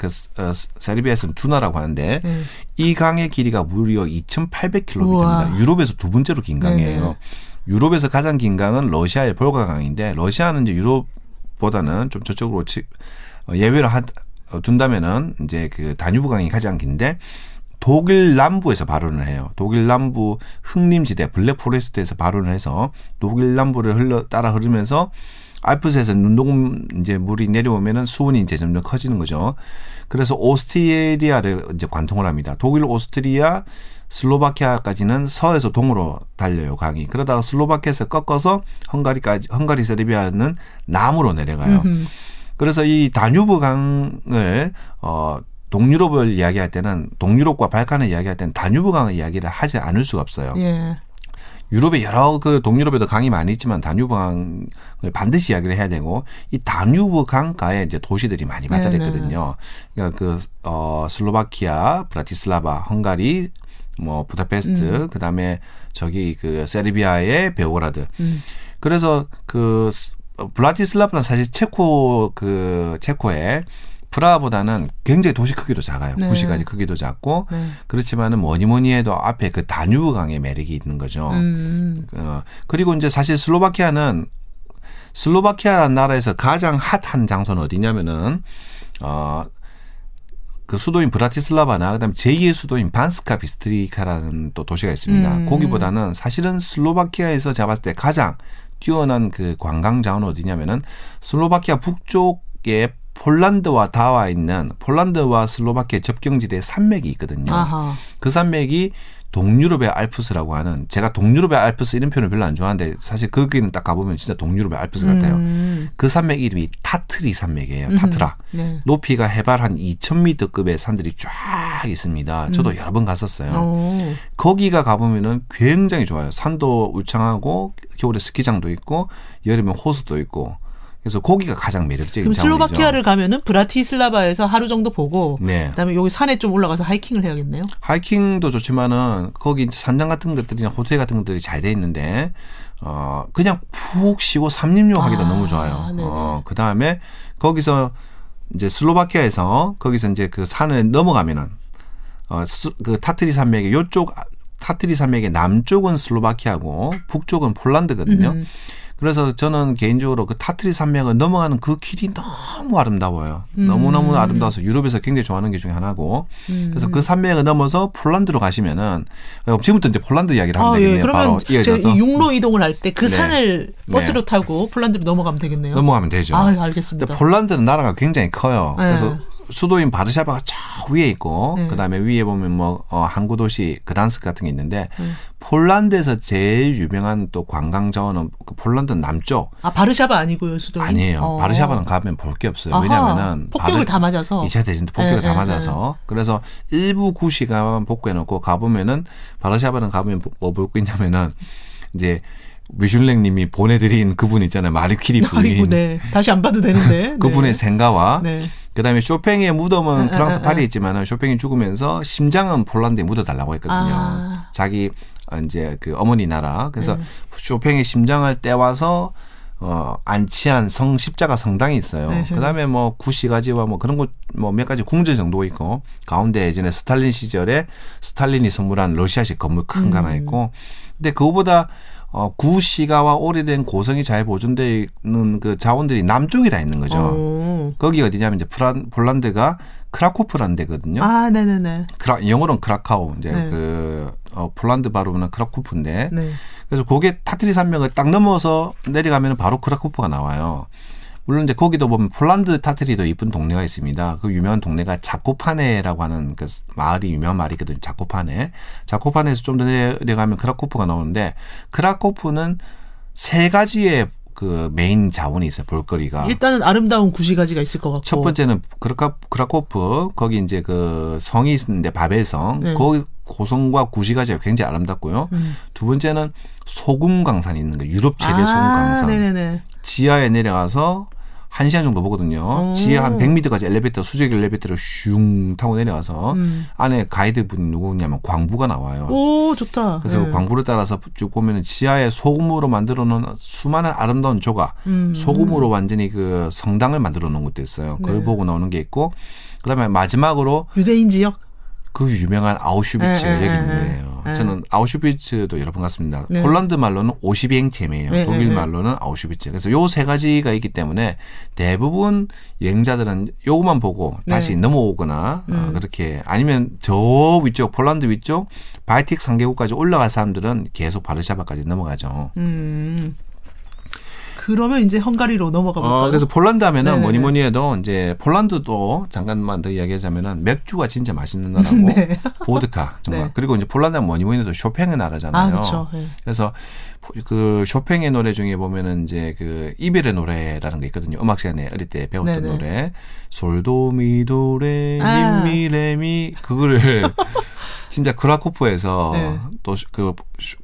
Speaker 2: 세르비아에서는 두나라고 하는데
Speaker 1: 예.
Speaker 2: 이 강의 길이가 무려 2,800km입니다.
Speaker 1: 우와.
Speaker 2: 유럽에서 두 번째로 긴 강이에요.
Speaker 1: 네네.
Speaker 2: 유럽에서 가장 긴 강은 러시아의 볼가강인데 러시아는 이제 유럽보다는 좀 저쪽으로 예외로 둔다면은 이제 그 다뉴브 강이 가장 긴데 독일 남부에서 발원을 해요. 독일 남부 흑림지대 블랙포레스트에서 발원을 해서 독일 남부를 따라 흐르면서 알프스에서 눈동음 이제 물이 내려오면은 수온이 이제 점점 커지는 거죠. 그래서 오스트리아를 이제 관통을 합니다. 독일, 오스트리아, 슬로바키아까지는 서에서 동으로 달려요, 강이. 그러다가 슬로바키아에서 꺾어서 헝가리, 세르비아는 남으로 내려가요. 그래서 이 다뉴브 강을 동유럽을 이야기할 때는 동유럽과 발칸을 이야기할 때는 다뉴브 강의 이야기를 하지 않을 수가 없어요.
Speaker 1: 예.
Speaker 2: 유럽에 여러 동유럽에도 강이 많이 있지만 다뉴브 강을 반드시 이야기를 해야 되고 이 다뉴브 강가에 이제 도시들이 많이 발달했거든요. 그러니까 슬로바키아, 브라티슬라바, 헝가리, 뭐 부다페스트, 그다음에 저기 세르비아의 베오그라드. 그래서 브라티슬라바는 사실 체코의 프라하보다는 굉장히 도시 크기도 작아요.
Speaker 1: 네.
Speaker 2: 구시가지 크기도 작고
Speaker 1: 네.
Speaker 2: 그렇지만은 뭐니 해도 앞에 그 다뉴브 강의 매력이 있는 거죠. 그리고 이제 사실 슬로바키아라는 나라에서 가장 핫한 장소는 어디냐면은 그 수도인 브라티슬라바나 그다음에 제2의 수도인 반스카 비스트리카라는 또 도시가 있습니다. 거기보다는 사실은 슬로바키아에서 제가 봤을 때 가장 뛰어난 그 관광 자원은 어디냐면은 슬로바키아 북쪽에 폴란드와 닿아 있는 폴란드와 슬로바키아 접경지대에 산맥이 있거든요.
Speaker 1: 아하.
Speaker 2: 그 산맥이 동유럽의 알프스라고 하는, 제가 동유럽의 알프스 이런 표현을 별로 안 좋아하는데 사실 거기는 딱 가보면 진짜 동유럽의 알프스 같아요. 그 산맥 이름이 타트리 산맥이에요. 타트라.
Speaker 1: 네.
Speaker 2: 높이가 해발 한 2,000m급의 산들이 쫙 있습니다. 저도 여러 번 갔었어요.
Speaker 1: 오.
Speaker 2: 거기가 가보면은 굉장히 좋아요. 산도 울창하고 겨울에 스키장도 있고 여름에 호수도 있고. 그래서 거기가 가장 매력적인
Speaker 1: 그럼
Speaker 2: 자원이죠.
Speaker 1: 슬로바키아를 가면은 브라티슬라바에서 하루 정도 보고
Speaker 2: 네.
Speaker 1: 그다음에 여기 산에 좀 올라가서 하이킹을 해야겠네요.
Speaker 2: 하이킹도 좋지만은 거기 이제 산장 같은 것들이나 호텔 같은 것들이 잘 돼 있는데 그냥 푹 쉬고 삼림욕 하기도 너무 좋아요.
Speaker 1: 네네.
Speaker 2: 그다음에 거기서 이제 슬로바키아에서 거기서 이제 그 산을 넘어가면은 그 타트리 산맥의 요쪽 타트리 산맥의 남쪽은 슬로바키아고 북쪽은 폴란드거든요. 그래서 저는 개인적으로 그 타트리 산맥을 넘어가는 그 길이 너무 아름다워요. 너무너무 아름다워서 유럽에서 굉장히 좋아하는 게 중에 하나고. 그래서 그 산맥을 넘어서 폴란드로 가시면은 지금부터 이제 폴란드 이야기를 하면 되겠네요.
Speaker 1: 그러면
Speaker 2: 바로 이어져서.
Speaker 1: 제가 육로 이동을 할 때 그
Speaker 2: 네.
Speaker 1: 산을
Speaker 2: 네.
Speaker 1: 버스로 타고 폴란드로 넘어가면 되겠네요.
Speaker 2: 넘어가면 되죠.
Speaker 1: 알겠습니다.
Speaker 2: 근데 폴란드는 나라가 굉장히 커요.
Speaker 1: 네.
Speaker 2: 그래서 수도인 바르샤바가 저 위에 있고
Speaker 1: 네.
Speaker 2: 그다음에 위에 보면 뭐 항구 도시 그단스크 같은 게 있는데 폴란드에서 제일 유명한 또 관광 자원은 그 폴란드 남쪽.
Speaker 1: 바르샤바 아니고요, 수도인?
Speaker 2: 아니에요. 바르샤바는 가면 볼 게 없어요.
Speaker 1: 아하.
Speaker 2: 왜냐하면은
Speaker 1: 폭격을 다 맞아서
Speaker 2: 2차 대전 때 폭격을 다 맞아서 그래서 일부 구시가만 복구해 놓고 가보면은 바르샤바는 가보면 뭐 볼 거 있냐면은 이제 미슐랭님이 보내드린 그분 있잖아요. 마리퀴리 부인.
Speaker 1: 아이고, 네. 다시 안 봐도 되는데.
Speaker 2: 그분의
Speaker 1: 네.
Speaker 2: 생가와
Speaker 1: 네.
Speaker 2: 그다음에 쇼팽의 무덤은 프랑스 파리에 있지만은 쇼팽이 죽으면서 심장은 폴란드에 묻어달라고 했거든요. 자기 이제 그 어머니 나라. 그래서 쇼팽의 심장을 떼와서 안치한 십자가 성당이 있어요. 그다음에 뭐 구시가지와 뭐 그런 것 뭐 몇 가지 궁전 정도 있고 가운데 예전에 스탈린 시절에 스탈린이 선물한 러시아식 건물 큰 거 하나 있고. 근데 그거보다 구시가와 오래된 고성이 잘 보존되어 있는 그 자원들이 남쪽에 다 있는 거죠. 거기 어디냐면 이제 폴란드가 크라코프라는 데거든요.
Speaker 1: 네네네.
Speaker 2: 영어로는 크라카오. 이제
Speaker 1: 네.
Speaker 2: 폴란드 발음은 크라코프인데.
Speaker 1: 네.
Speaker 2: 그래서 그게 타트리 산맥을 딱 넘어서 내려가면 바로 크라코프가 나와요. 물론 이제 거기도 보면 폴란드 타트리도 이쁜 동네가 있습니다. 그 유명한 동네가 자코파네라고 하는 그 마을이 유명한 마을이거든요. 자코파네. 자코파네에서 좀 더 내려가면 크라코프가 나오는데 크라코프는 세 가지의 그 메인 자원이 있어요. 볼거리가.
Speaker 1: 일단은 아름다운 구시가지가 있을 것 같고.
Speaker 2: 첫 번째는 크라코프 거기 이제 그 성이 있는데 바벨성.
Speaker 1: 네.
Speaker 2: 거기 고성과 구시가지가 굉장히 아름답고요. 두 번째는 소금 강산이 있는 거예요. 유럽 최대 소금 강산.
Speaker 1: 네네네.
Speaker 2: 지하에 내려가서 1시간 정도 보거든요. 지하 한 100m까지 엘리베이터, 수직 엘리베이터를 슝 타고 내려와서 안에 가이드분이 누구냐면 광부가 나와요.
Speaker 1: 오, 좋다.
Speaker 2: 그래서 그 광부를 따라서 쭉 보면은 지하에 소금으로 만들어 놓은 수많은 아름다운 조각, 소금으로 완전히 그 성당을 만들어 놓은 것도 있어요. 그걸
Speaker 1: 네.
Speaker 2: 보고 나오는 게 있고, 그다음에 마지막으로
Speaker 1: 유대인 지역?
Speaker 2: 그 유명한 아우슈비츠가 여기 있는 거예요. 저는 아우슈비츠도 여러 번 갔습니다.
Speaker 1: 네.
Speaker 2: 폴란드 말로는 오시비행체이에요.
Speaker 1: 네,
Speaker 2: 독일
Speaker 1: 네.
Speaker 2: 말로는 아우슈비츠. 그래서 요 세 가지가 있기 때문에 대부분 여행자들은 요것만 보고 다시 넘어오거나 그렇게 아니면 저 위쪽 폴란드 위쪽 발틱 3개국까지 올라갈 사람들은 계속 바르샤바까지 넘어가죠.
Speaker 1: 그러면 이제 헝가리로 넘어가 볼까요?
Speaker 2: 그래서 폴란드 하면은
Speaker 1: 네네네.
Speaker 2: 뭐니 뭐니 해도 이제 폴란드도 잠깐만 더 이야기하자면은 맥주가 진짜 맛있는 나라고
Speaker 1: 네.
Speaker 2: 보드카 정말
Speaker 1: 네.
Speaker 2: 그리고 이제 폴란드 하면 뭐니 뭐니 해도 쇼팽의 나라잖아요.
Speaker 1: 그렇죠. 네.
Speaker 2: 그래서 그 쇼팽의 노래 중에 보면은 이제 그 이별의 노래라는 게 있거든요. 음악 시간에 어릴 때 배웠던
Speaker 1: 네네.
Speaker 2: 노래 솔도미도레 미미레미 그거를 진짜 크라코프에서
Speaker 1: 네.
Speaker 2: 또 그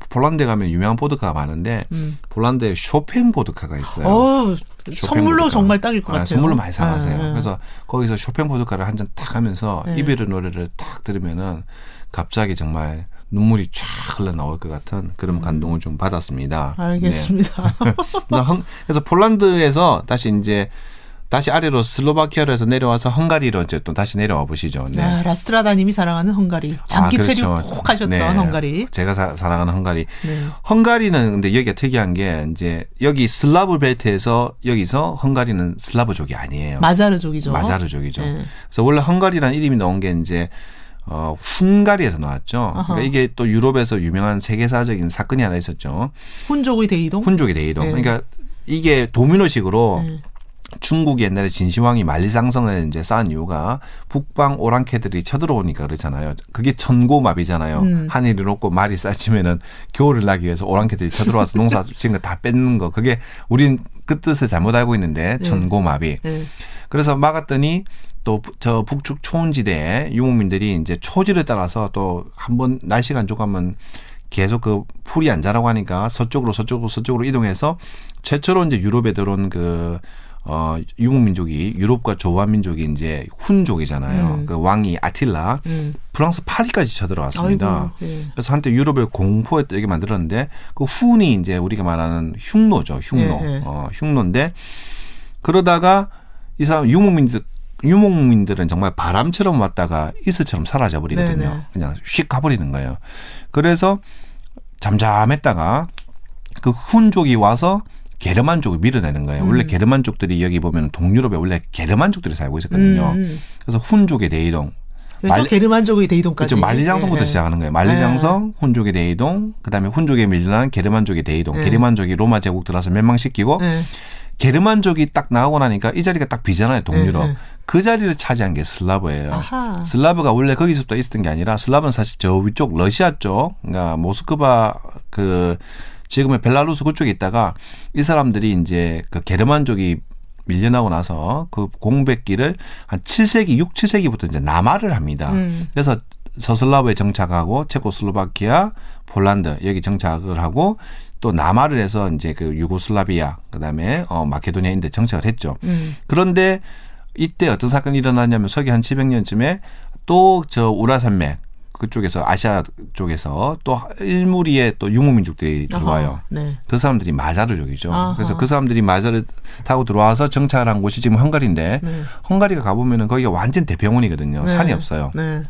Speaker 2: 폴란드에 가면 유명한 보드카가 많은데 폴란드에 쇼팽 보드카가 있어요. 쇼팽
Speaker 1: 선물로
Speaker 2: 보드카.
Speaker 1: 정말 딱일 것 같아요.
Speaker 2: 선물로 많이 사가세요.
Speaker 1: 네.
Speaker 2: 그래서 거기서 쇼팽 보드카를 한 잔 딱 하면서
Speaker 1: 네.
Speaker 2: 이별의 노래를 딱 들으면은 갑자기 정말 눈물이 쫙 흘러나올 것 같은 그런 감동을 좀 받았습니다.
Speaker 1: 알겠습니다.
Speaker 2: 네. 그래서 폴란드에서 다시 이제 다시 아래로 슬로바키아로 해서 내려와서 헝가리로 이제 또 다시 내려와 보시죠. 네.
Speaker 1: 아, 라스트라다님이 사랑하는 헝가리. 장기 체류
Speaker 2: 그렇죠.
Speaker 1: 꼭 하셨던
Speaker 2: 네.
Speaker 1: 헝가리.
Speaker 2: 제가 사랑하는 헝가리.
Speaker 1: 네.
Speaker 2: 헝가리는 근데 여기가 특이한 게 이제 여기 슬라브 벨트에서 여기서 헝가리는 슬라브족이 아니에요.
Speaker 1: 마자르족이죠.
Speaker 2: 마자르족이죠.
Speaker 1: 네.
Speaker 2: 그래서 원래 헝가리라는 이름이 나온 게 이제 훈가리에서 나왔죠. 그러니까 이게 또 유럽에서 유명한 세계사적인 사건이 하나 있었죠.
Speaker 1: 훈족의 대이동.
Speaker 2: 훈족의 대이동.
Speaker 1: 네.
Speaker 2: 그러니까 이게 도미노식으로
Speaker 1: 네.
Speaker 2: 중국이 옛날에 진시황이 만리장성을 이제 쌓은 이유가 북방 오랑캐들이 쳐들어오니까 그렇잖아요. 그게 천고마비잖아요. 하늘이 높고 말이 쌀치면은 겨울을 나기 위해서 오랑캐들이 쳐들어와서 농사 지은 거 다 뺏는 거. 그게 우린 그 뜻을 잘못 알고 있는데 천고마비.
Speaker 1: 네.
Speaker 2: 그래서 막았더니 또 저 북측 초원지대에 유목민들이 이제 초지를 따라서 또 한번 날씨가 안 좋고 하면 계속 그 풀이 안 자라고 하니까 서쪽으로 이동해서 최초로 이제 유럽에 들어온 그 유목민족이 유럽과 조화민족이 이제 훈족이잖아요. 그 왕이 아틸라 프랑스 파리까지 쳐들어왔습니다.
Speaker 1: 아이고, 예.
Speaker 2: 그래서 한때 유럽을 공포에 떨게 만들었는데 그 훈이 이제 우리가 말하는 흉노죠. 흉노.
Speaker 1: 예, 예.
Speaker 2: 흉노인데 그러다가 이 사람 유목민들은 정말 바람처럼 왔다가 이슬처럼 사라져 버리거든요.
Speaker 1: 네네.
Speaker 2: 그냥 휙 가버리는 거예요. 그래서 잠잠했다가 그 훈족이 와서 게르만족을 밀어내는 거예요. 원래 게르만족들이 여기 보면 동유럽에 원래 게르만족들이 살고 있었거든요. 그래서 훈족의 대이동.
Speaker 1: 그래서 게르만족의 대이동까지.
Speaker 2: 그렇죠. 만리장성부터 시작하는 거예요. 만리장성, 훈족의 대이동, 그다음에 훈족에 밀려난 게르만족의 대이동. 게르만족이 로마 제국 들어서 멸망시키고 게르만족이 딱 나오고 나니까 이 자리가 딱 비잖아요. 동유럽. 그 자리를 차지한 게 슬라브예요.
Speaker 1: 아하.
Speaker 2: 슬라브가 원래 거기서부터 있었던 게 아니라 슬라브는 사실 저 위쪽 러시아 쪽, 그러니까 모스크바 그 지금의 벨라루스 그쪽에 있다가 이 사람들이 이제 그 게르만족이 밀려나고 나서 그 공백기를 한 7세기, 6, 7세기부터 이제 남하를 합니다. 그래서 서슬라브에 정착하고 체코슬로바키아, 폴란드 여기 정착을 하고 또 남하를 해서 이제 그 유고슬라비아 그다음에 마케도니아인데 정착을 했죠. 그런데 이때 어떤 사건이 일어나냐면 서기 한 700년쯤에 또 저 우라산맥 그쪽에서 아시아 쪽에서 또 일무리에 또 유목민족들이 들어와요.
Speaker 1: 아하, 네.
Speaker 2: 그 사람들이 마자르족이죠.
Speaker 1: 아하.
Speaker 2: 그래서 그 사람들이 마자르 타고 들어와서 정착을 한 곳이 지금 헝가리인데 헝가리가 가보면은 거기가 완전 대평원이거든요.
Speaker 1: 네.
Speaker 2: 산이 없어요.
Speaker 1: 네.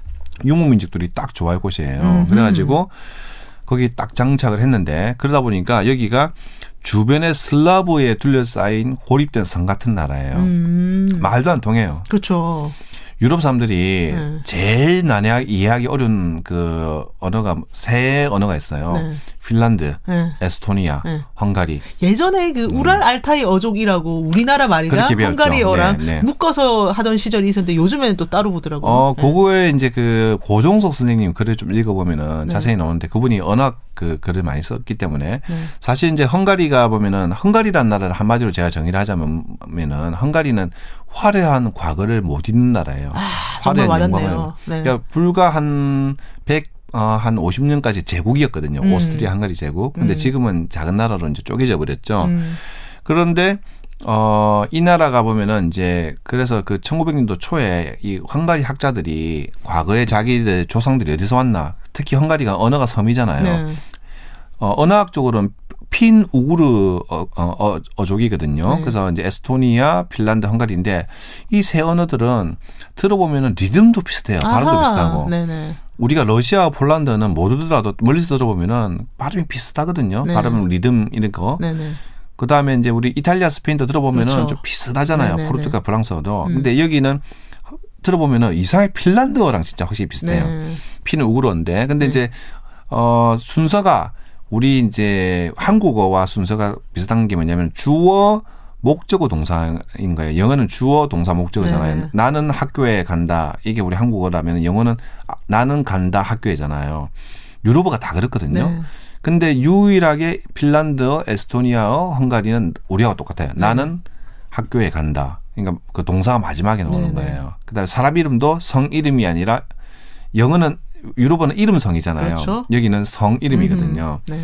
Speaker 2: 유목민족들이 딱 좋아할 곳이에요. 그래가지고 거기 딱 장착을 했는데 그러다 보니까 여기가 주변에 슬라브에 둘러싸인 고립된 성 같은 나라예요. 말도 안 통해요.
Speaker 1: 그렇죠.
Speaker 2: 유럽 사람들이 제일 이해하기 어려운 그 언어가 세 언어가 있어요.
Speaker 1: 네.
Speaker 2: 핀란드,
Speaker 1: 네.
Speaker 2: 에스토니아,
Speaker 1: 네.
Speaker 2: 헝가리.
Speaker 1: 예전에 그 우랄 알타이 어족이라고 우리나라 말이랑
Speaker 2: 그렇게 배웠죠.
Speaker 1: 헝가리어랑
Speaker 2: 네, 네.
Speaker 1: 묶어서 하던 시절이 있었는데 요즘에는 또 따로 보더라고요. 네.
Speaker 2: 그거에 이제 그 고종석 선생님 글을 좀 읽어보면은 자세히 나오는데 그분이 언학 그 글을 많이 썼기 때문에 사실 이제 헝가리가 보면은 헝가리라는 나라를 한마디로 제가 정의를 하자면은 헝가리는 화려한 과거를 못 잊는 나라예요.
Speaker 1: 정말
Speaker 2: 화려한
Speaker 1: 와닿네요.
Speaker 2: 영광을.
Speaker 1: 네.
Speaker 2: 그러니까 불과 한 50년까지 제국이었거든요. 오스트리아 헝가리 제국. 근데 지금은 작은 나라로 이제 쪼개져 버렸죠. 그런데 이 나라가 보면은 이제 그래서 그 1900년도 초에 이 헝가리 학자들이 과거에 자기들 조상들이 어디서 왔나 특히 헝가리가 언어가 섬이잖아요.
Speaker 1: 네.
Speaker 2: 언어학적으로는 핀 우구르 어족이거든요. 그래서 이제 에스토니아, 핀란드, 헝가리인데 이 세 언어들은 들어보면은 리듬도 비슷해요. 발음도
Speaker 1: 아하.
Speaker 2: 비슷하고.
Speaker 1: 네네.
Speaker 2: 우리가 러시아, 폴란드는 못 들어도 멀리서 들어보면은 발음이 비슷하거든요.
Speaker 1: 네.
Speaker 2: 발음, 리듬 이런 거.
Speaker 1: 네네.
Speaker 2: 그 다음에 이제 우리 이탈리아, 스페인도 들어보면은
Speaker 1: 그렇죠.
Speaker 2: 좀 비슷하잖아요.
Speaker 1: 네네네.
Speaker 2: 포르투갈, 프랑스어도. 근데 여기는 들어보면은 이상하게 핀란드어랑 진짜 확실히 비슷해요.
Speaker 1: 네.
Speaker 2: 피는 우그러인데. 근데 이제 순서가 우리 이제 한국어와 순서가 비슷한 게 뭐냐면 주어, 목적어, 동사인 거예요. 영어는 주어, 동사, 목적어잖아요.
Speaker 1: 네.
Speaker 2: 나는 학교에 간다. 이게 우리 한국어라면 영어는 나는 간다 학교에잖아요. 유럽어가 다 그렇거든요.
Speaker 1: 네.
Speaker 2: 근데 유일하게 핀란드어, 에스토니아어, 헝가리는 우리하고 똑같아요. 나는 학교에 간다. 그러니까 그 동사가 마지막에 나오는
Speaker 1: 네네.
Speaker 2: 거예요. 그다음에 사람 이름도 성 이름이 아니라 영어는 유럽어는 이름성이잖아요.
Speaker 1: 그렇죠.
Speaker 2: 여기는 성 이름이거든요.
Speaker 1: 네.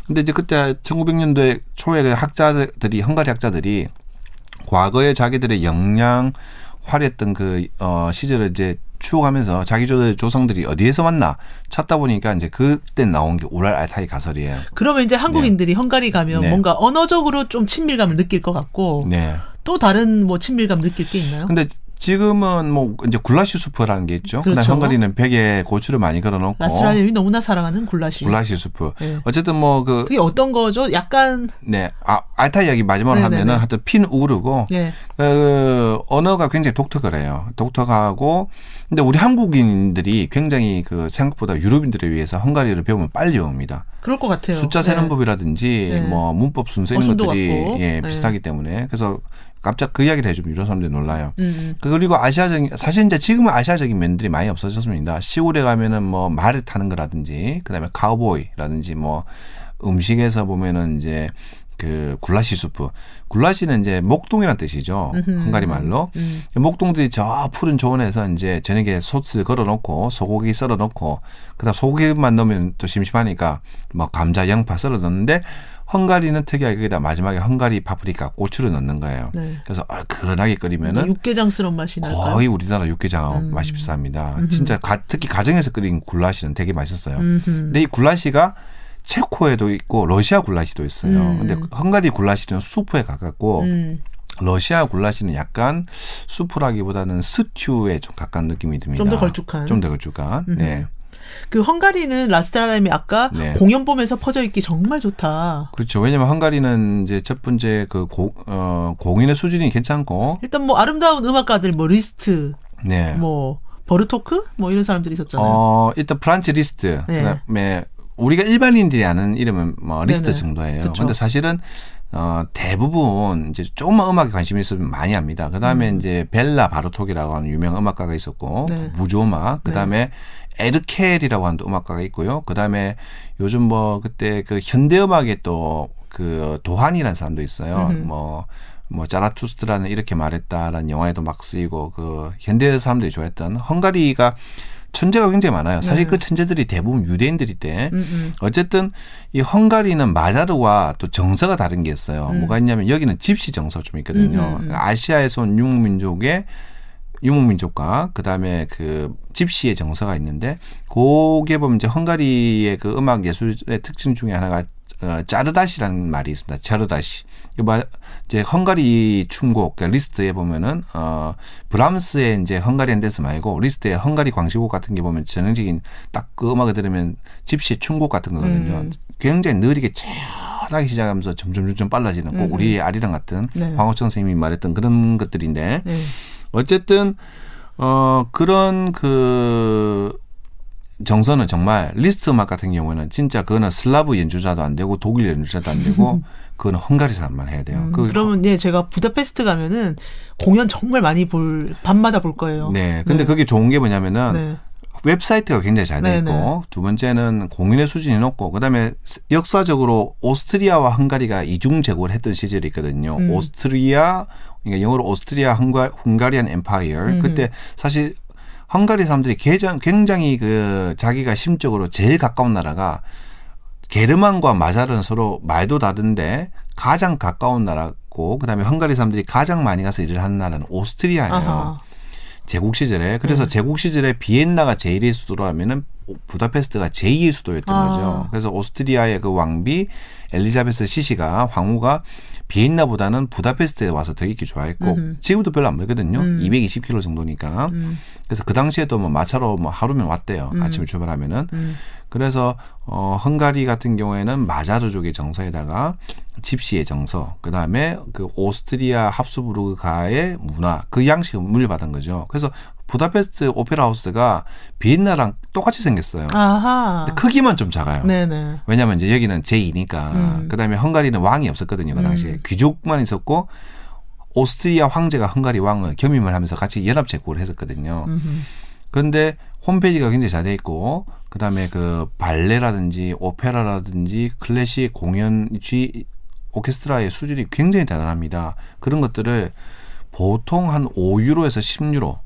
Speaker 2: 근데 이제 그때 1900년대 초에 그 학자들이 헝가리 학자들이 과거에 자기들의 영양 화려했던 그 시절을 이제 추억하면서 자기 조상들이 어디에서 왔나 찾다 보니까 이제 그때 나온 게 우랄 알타이 가설이에요.
Speaker 1: 그러면 이제 한국인들이 헝가리 가면
Speaker 2: 네.
Speaker 1: 뭔가 언어적으로 좀 친밀감을 느낄 것 같고
Speaker 2: 네.
Speaker 1: 또 다른 뭐 친밀감 느낄 게 있나요?
Speaker 2: 근데 지금은 뭐 이제 굴라시 수프라는 게 있죠.
Speaker 1: 그렇죠.
Speaker 2: 그다음에 헝가리는 벽에 고추를 많이 걸어놓고
Speaker 1: 라스트라님이 너무나 사랑하는 굴라시.
Speaker 2: 굴라시 수프.
Speaker 1: 네.
Speaker 2: 어쨌든 뭐
Speaker 1: 그게 어떤 거죠? 약간
Speaker 2: 네, 알타 이야기 마지막으로
Speaker 1: 네네네.
Speaker 2: 하면은 하여튼 핀 우르고
Speaker 1: 예.
Speaker 2: 언어가 굉장히 독특해요. 독특하고 근데 우리 한국인들이 굉장히 그 생각보다 유럽인들에 비해서 헝가리를 배우면 빨리 옵니다.
Speaker 1: 그럴 것 같아요.
Speaker 2: 숫자 세는 법이라든지
Speaker 1: 네.
Speaker 2: 뭐 문법 순서 이런
Speaker 1: 어순도
Speaker 2: 것들이
Speaker 1: 같고.
Speaker 2: 예,
Speaker 1: 네.
Speaker 2: 비슷하기 때문에 그래서 깜짝 그 이야기를 해주면 유럽 사람들이 놀라요. 그리고 아시아적인 사실 이제 지금은 아시아적인 면들이 많이 없어졌습니다. 시골에 가면은 뭐 말을 타는 거라든지 그다음에 카우보이라든지 뭐 음식에서 보면은 이제 그 굴라시 수프. 굴라시는 이제 목동이라는 뜻이죠. 헝가리 말로. 목동들이 저 푸른 초원에서 이제 저녁에 솥을 걸어놓고 소고기 썰어놓고 그다음 소고기만 넣으면 또 심심하니까 뭐 감자, 양파 썰어 넣는데 헝가리는 특이하게 거기다 마지막에 헝가리 파프리카, 고추를 넣는 거예요.
Speaker 1: 네.
Speaker 2: 그래서 얼큰하게 끓이면은
Speaker 1: 육개장스러운 맛이 날까요?
Speaker 2: 거의 우리나라 육개장하고 맛이 비슷합니다. 진짜 특히 가정에서 끓인 굴라시는 되게 맛있어요. 근데 이 굴라시가 체코에도 있고 러시아 굴라시도 있어요. 근데 헝가리 굴라시는 수프에 가깝고 러시아 굴라시는 약간 수프라기보다는 스튜에 좀 가까운 느낌이 듭니다.
Speaker 1: 좀 더 걸쭉한.
Speaker 2: 좀 더 걸쭉한. 네.
Speaker 1: 그 헝가리는 라스트라님이 아까
Speaker 2: 네.
Speaker 1: 공연 보면서 퍼져 있기 정말 좋다.
Speaker 2: 그렇죠. 왜냐면 헝가리는 이제 첫 번째 그 공인의 수준이 괜찮고.
Speaker 1: 일단 뭐 아름다운 음악가들 뭐 리스트,
Speaker 2: 네.
Speaker 1: 뭐 버르토크 뭐 이런 사람들이 있었잖아요.
Speaker 2: 일단 프란츠 리스트.
Speaker 1: 네.
Speaker 2: 그다음에 우리가 일반인들이 아는 이름은 뭐 리스트
Speaker 1: 네네.
Speaker 2: 정도예요.
Speaker 1: 그쵸.
Speaker 2: 근데 사실은 대부분 이제 조금만 음악에 관심이 있으면 많이 합니다. 그다음에 이제 벨라 바르톡이라고 하는 유명 음악가가 있었고
Speaker 1: 네.
Speaker 2: 무조음악, 그다음에 에르켈이라고 하는 또 음악가가 있고요. 그다음에 요즘 뭐 그때 그 현대 음악에 또 그 도한이라는 사람도 있어요. 뭐 자라투스트라는 이렇게 말했다라는 영화에도 막 쓰이고 그 현대 사람들이 좋아했던 헝가리가 천재가 굉장히 많아요. 사실 그 천재들이 대부분 유대인들인데 어쨌든 이 헝가리는 마자르와 또 정서가 다른 게 있어요. 뭐가 있냐면 여기는 집시 정서가 좀 있거든요. 아시아에서 온 유목민족과 그다음에 그 집시의 정서가 있는데 그게 보면 이제 헝가리의 그 음악 예술의 특징 중에 하나가 짜르다시라는 말이 있습니다. 짜르다시. 이제 헝가리 춤곡 그러니까 리스트에 보면은 브람스의 이제 헝가리안 댄스 말고 리스트의 헝가리 광시곡 같은 게 보면 전형적인 딱 그 음악을 들으면 집시 춤곡 같은 거거든요. 굉장히 느리게 천하게 시작하면서 점점 빨라지는 꼭 우리의 아리랑 같은
Speaker 1: 네.
Speaker 2: 황호청 선생님이 말했던 그런 것들인데
Speaker 1: 네.
Speaker 2: 어쨌든 그런 그 정서는 정말 리스트 음악 같은 경우에는 진짜 그거는 슬라브 연주자도 안 되고 독일 연주자도 안 되고 그거는 헝가리 사람만 해야 돼요.
Speaker 1: 그러면 예 제가 부다페스트 가면은 공연 정말 많이 밤마다 볼 거예요.
Speaker 2: 네. 근데 그게 좋은 게 뭐냐면은
Speaker 1: 네.
Speaker 2: 웹사이트가 굉장히 잘 돼 있고
Speaker 1: 네네.
Speaker 2: 두 번째는 공인의 수준이 높고 그다음에 역사적으로 오스트리아와 헝가리가 이중 제국을 했던 시절이 있거든요. 오스트리아 그러니까 영어로 오스트리아 헝가리안 엠파이어 그때 사실 헝가리 사람들이 굉장히 그 자기가 심적으로 제일 가까운 나라가 게르만과 마자르는 서로 말도 다른데 가장 가까운 나라고 그다음에 헝가리 사람들이 가장 많이 가서 일을 하는 나라는 오스트리아예요.
Speaker 1: 아하.
Speaker 2: 제국 시절에. 그래서 제국 시절에 비엔나가 제1의 수도로 하면은 부다페스트가 제2의 수도였던 거죠. 그래서 오스트리아의 그 왕비 엘리자베스 시시가 황후가 비엔나보다는 부다페스트에 와서 더 있기 좋아했고 지금도 별로 안 멀거든요. 220km 정도니까. 그래서 그 당시에도 뭐 마차로 뭐 하루면 왔대요. 아침에 출발하면은. 그래서 헝가리 같은 경우에는 마자르족의 정서에다가 집시의 정서, 그다음에 그 오스트리아 합스부르크가의 문화, 그 양식을 물려받은 거죠. 그래서 부다페스트 오페라 하우스가 비엔나랑 똑같이 생겼어요.
Speaker 1: 아하.
Speaker 2: 근데 크기만 좀 작아요.
Speaker 1: 네네.
Speaker 2: 왜냐하면 이제 여기는 제2니까. 그다음에 헝가리는 왕이 없었거든요. 그 당시에 귀족만 있었고 오스트리아 황제가 헝가리 왕을 겸임을 하면서 같이 연합 제국을 했었거든요. 그런데 홈페이지가 굉장히 잘 돼 있고 그다음에 그 발레라든지 오페라라든지 클래식 공연 오케스트라의 수준이 굉장히 대단합니다. 그런 것들을 보통 한 5유로에서 10유로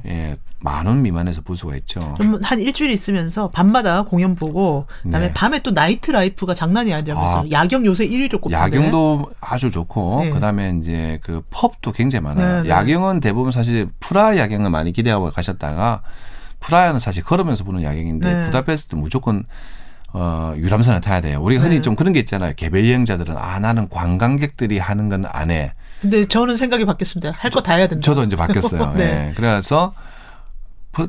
Speaker 2: 예, 10,000원 미만에서 볼 수가 있죠.
Speaker 1: 그럼 한 일주일 있으면서 밤마다 공연 보고 그다음에
Speaker 2: 네.
Speaker 1: 밤에 또 나이트 라이프가 장난이 아니라면서 야경 요새 1위로 꼽히네.
Speaker 2: 야경도 아주 좋고
Speaker 1: 네.
Speaker 2: 그다음에 이제 그 펍도 굉장히 많아요.
Speaker 1: 네, 네.
Speaker 2: 야경은 대부분 사실 프라하 야경을 많이 기대하고 가셨다가 프라하는 사실 걸으면서 보는 야경인데
Speaker 1: 네.
Speaker 2: 부다페스트 무조건 유람선을 타야 돼요. 우리가 흔히
Speaker 1: 네.
Speaker 2: 좀 그런 게 있잖아요. 개별 여행자들은 나는 관광객들이 하는 건 안 해.
Speaker 1: 근데 저는 생각이 바뀌었습니다. 할 거 다 해야 된다.
Speaker 2: 저도 이제 바뀌었어요.
Speaker 1: 네.
Speaker 2: 예. 그래서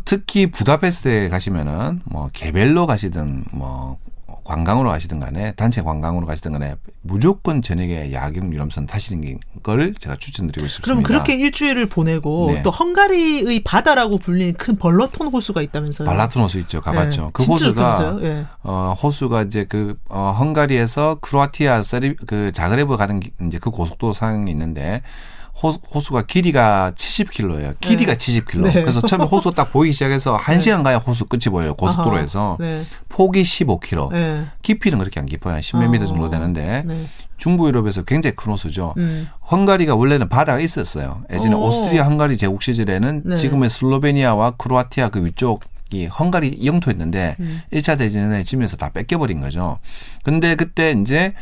Speaker 2: 특히 부다페스트에 가시면은 뭐 개별로 가시든 뭐 관광으로 가시든 간에 단체 관광으로 가시든 간에 무조건 저녁에 야경 유람선 타시는 걸 제가 추천드리고 싶습니다.
Speaker 1: 그럼 그렇게 일주일을 보내고
Speaker 2: 네.
Speaker 1: 또 헝가리의 바다라고 불리는 큰 벌러톤 호수가 있다면서요.
Speaker 2: 발라톤 호수 있죠. 가봤죠.
Speaker 1: 네.
Speaker 2: 그
Speaker 1: 진짜
Speaker 2: 호수가
Speaker 1: 좋다면서요? 예.
Speaker 2: 호수가 이제 헝가리에서 크로아티아 그 자그레브 가는 이제 그 고속도로상이 있는데 호수가 길이가 70km예요. 길이가
Speaker 1: 네.
Speaker 2: 70km.
Speaker 1: 네.
Speaker 2: 그래서 처음에 호수 딱 보이기 시작해서 1시간 가야 호수 끝이 보여요. 고속도로에서.
Speaker 1: 네.
Speaker 2: 폭이 15km.
Speaker 1: 네.
Speaker 2: 깊이는 그렇게 안 깊어요. 한 10몇 미터 정도 되는데
Speaker 1: 네.
Speaker 2: 중부 유럽에서 굉장히 큰 호수죠. 헝가리가 원래는 바다가 있었어요. 예전에 오스트리아 헝가리 제국 시절에는
Speaker 1: 네.
Speaker 2: 지금의 슬로베니아와 크로아티아 그 위쪽이 헝가리 영토였는데 1차 대전에 지면서 다 뺏겨버린 거죠. 근데 그때 이제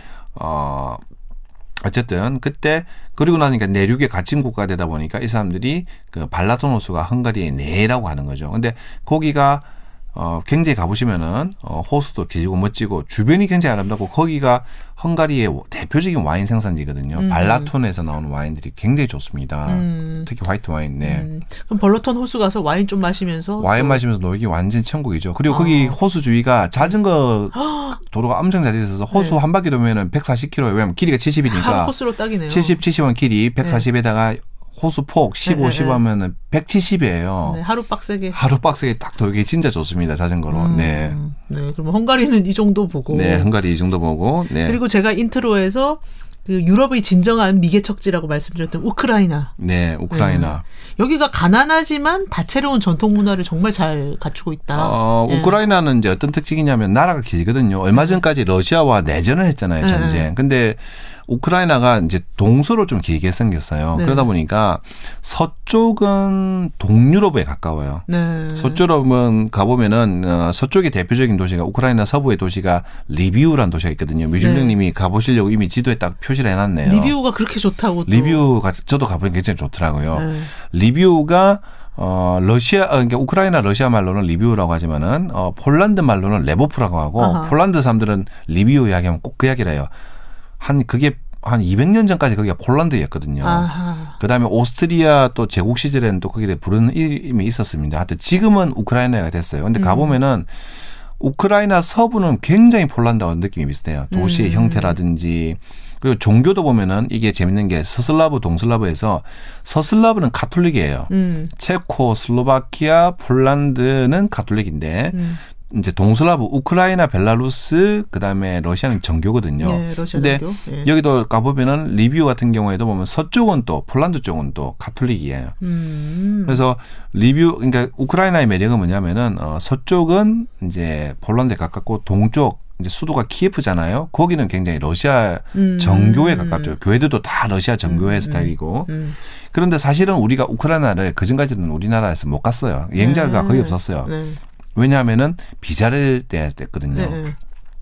Speaker 2: 어쨌든 그때 그리고 나니까 내륙에 갇힌 국가가 되다 보니까 이 사람들이 그 발라톤 호수가 헝가리의 내라고 하는 거죠. 근데 거기가 굉장히 가보시면은 호수도 길고 멋지고 주변이 굉장히 아름답고 거기가 헝가리의 대표적인 와인 생산지거든요. 발라톤에서 나오는 와인들이 굉장히 좋습니다. 특히 화이트 와인. 네.
Speaker 1: 그럼 벌러톤 호수 가서 와인 좀 마시면서
Speaker 2: 와인 마시면서 놀기 완전 천국이죠. 그리고 거기 호수 주위가 자전거 도로가 엄청 잘 있어서 호수
Speaker 1: 네.
Speaker 2: 한 바퀴 도면은 140km 왜냐면 길이가 70이니까
Speaker 1: 하루 코스로 딱이네요.
Speaker 2: 70원 길이 140에다가 호수 폭 15,
Speaker 1: 네,
Speaker 2: 15 하면은 170이에요.
Speaker 1: 네, 하루 빡세게.
Speaker 2: 하루 빡세게 딱 돌기 진짜 좋습니다. 자전거로. 네.
Speaker 1: 네, 그럼 헝가리는 이 정도 보고.
Speaker 2: 네, 헝가리 이 정도 보고. 네.
Speaker 1: 그리고 제가 인트로에서 그 유럽의 진정한 미개척지라고 말씀드렸던 우크라이나.
Speaker 2: 네, 우크라이나.
Speaker 1: 여기가 가난하지만 다채로운 전통 문화를 정말 잘 갖추고 있다. 예.
Speaker 2: 우크라이나는 이제 어떤 특징이냐면 나라가 길거든요. 얼마 전까지 러시아와 내전을 했잖아요, 전쟁. 근데 우크라이나가 이제 동서로 좀 길게 생겼어요.
Speaker 1: 네.
Speaker 2: 그러다 보니까 서쪽은 동유럽에 가까워요.
Speaker 1: 네.
Speaker 2: 서쪽은 가보면은 서쪽의 대표적인 도시가 우크라이나 서부의 도시가 리비우라는 도시가 있거든요. 뮤준령님이 가보시려고 이미 지도에 딱 표시를 해놨네요.
Speaker 1: 리비우가 그렇게 좋다고. 또.
Speaker 2: 리비우가 저도 가보니까 굉장히 좋더라고요.
Speaker 1: 네.
Speaker 2: 리비우가 그러니까 우크라이나 러시아 말로는 리비우라고 하지만은 폴란드 말로는 레보프라고 하고
Speaker 1: 아하.
Speaker 2: 폴란드 사람들은 리비우 이야기하면 꼭 그 이야기를 해요. 그게 한 200년 전까지 거기가 폴란드였거든요.
Speaker 1: 아하.
Speaker 2: 그다음에 오스트리아 또 제국 시절에는 또 거기를 부르는 이름이 있었습니다. 하여튼 지금은 우크라이나가 됐어요. 근데 가보면은 우크라이나 서부는 굉장히 폴란드와 느낌이 비슷해요. 도시의 형태라든지 그리고 종교도 보면은 이게 재밌는 게 서슬라브, 동슬라브에서 서슬라브는 가톨릭이에요. 체코, 슬로바키아, 폴란드는 가톨릭인데 이제 동슬라브, 우크라이나, 벨라루스, 그다음에 러시아는 정교거든요.
Speaker 1: 네, 러시아
Speaker 2: 근데
Speaker 1: 정교. 예.
Speaker 2: 여기도 가보면은 리비우 같은 경우에도 보면 서쪽은 또 폴란드 쪽은 또 가톨릭이에요. 그래서 그러니까 우크라이나의 매력은 뭐냐면은 서쪽은 이제 폴란드에 가깝고 동쪽 이제 수도가 키예프잖아요. 거기는 굉장히 러시아 정교에 가깝죠. 교회들도 다 러시아 정교회 스타일이고. 그런데 사실은 우리가 우크라이나를 그전까지는 우리나라에서 못 갔어요. 여행자가 거의 없었어요.
Speaker 1: 네.
Speaker 2: 왜냐하면은 비자를 떼야 됐거든요.
Speaker 1: 네.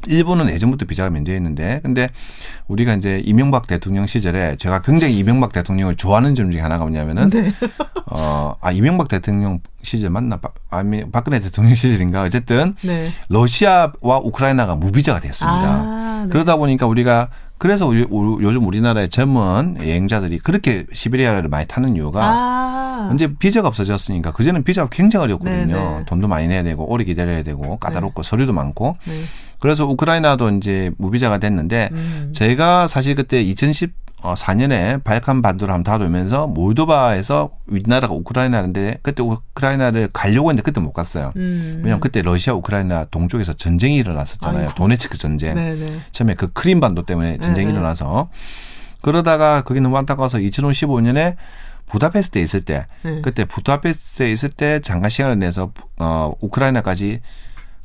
Speaker 2: 일본은 예전부터 비자가 면제했는데, 근데 우리가 이제 이명박 대통령 시절에 제가 굉장히 이명박 대통령을 좋아하는 점 중에 하나가 뭐냐면은,
Speaker 1: 네.
Speaker 2: 이명박 대통령 시절 맞나? 박근혜 대통령 시절인가? 어쨌든
Speaker 1: 네.
Speaker 2: 러시아와 우크라이나가 무비자가 됐습니다.
Speaker 1: 네.
Speaker 2: 그러다 보니까 그래서 요즘 우리나라의 젊은 여행자들이 그렇게 시베리아를 많이 타는 이유가 이제 비자가 없어졌으니까 그전에는 비자가 굉장히 어렵거든요.
Speaker 1: 네네.
Speaker 2: 돈도 많이 내야 되고 오래 기다려야 되고 까다롭고 서류도 많고.
Speaker 1: 네.
Speaker 2: 그래서 우크라이나도 이제 무비자가 됐는데 제가 사실 그때 2014년에 발칸 반도를 한번 다 돌면서 몰도바에서 우리나라가 우크라이나인데 그때 우크라이나를 가려고 했는데 그때 못 갔어요. 왜냐하면 그때 러시아 우크라이나 동쪽에서 전쟁이 일어났었잖아요.
Speaker 1: 아이고.
Speaker 2: 도네츠크 전쟁.
Speaker 1: 네네.
Speaker 2: 처음에 그 크림 반도 때문에 전쟁이
Speaker 1: 네네.
Speaker 2: 일어나서 그러다가 거기 너무 안타까워서 2015년에 부다페스트에 있을 때
Speaker 1: 네.
Speaker 2: 그때 부다페스트에 있을 때 잠깐 시간을 내서 우크라이나까지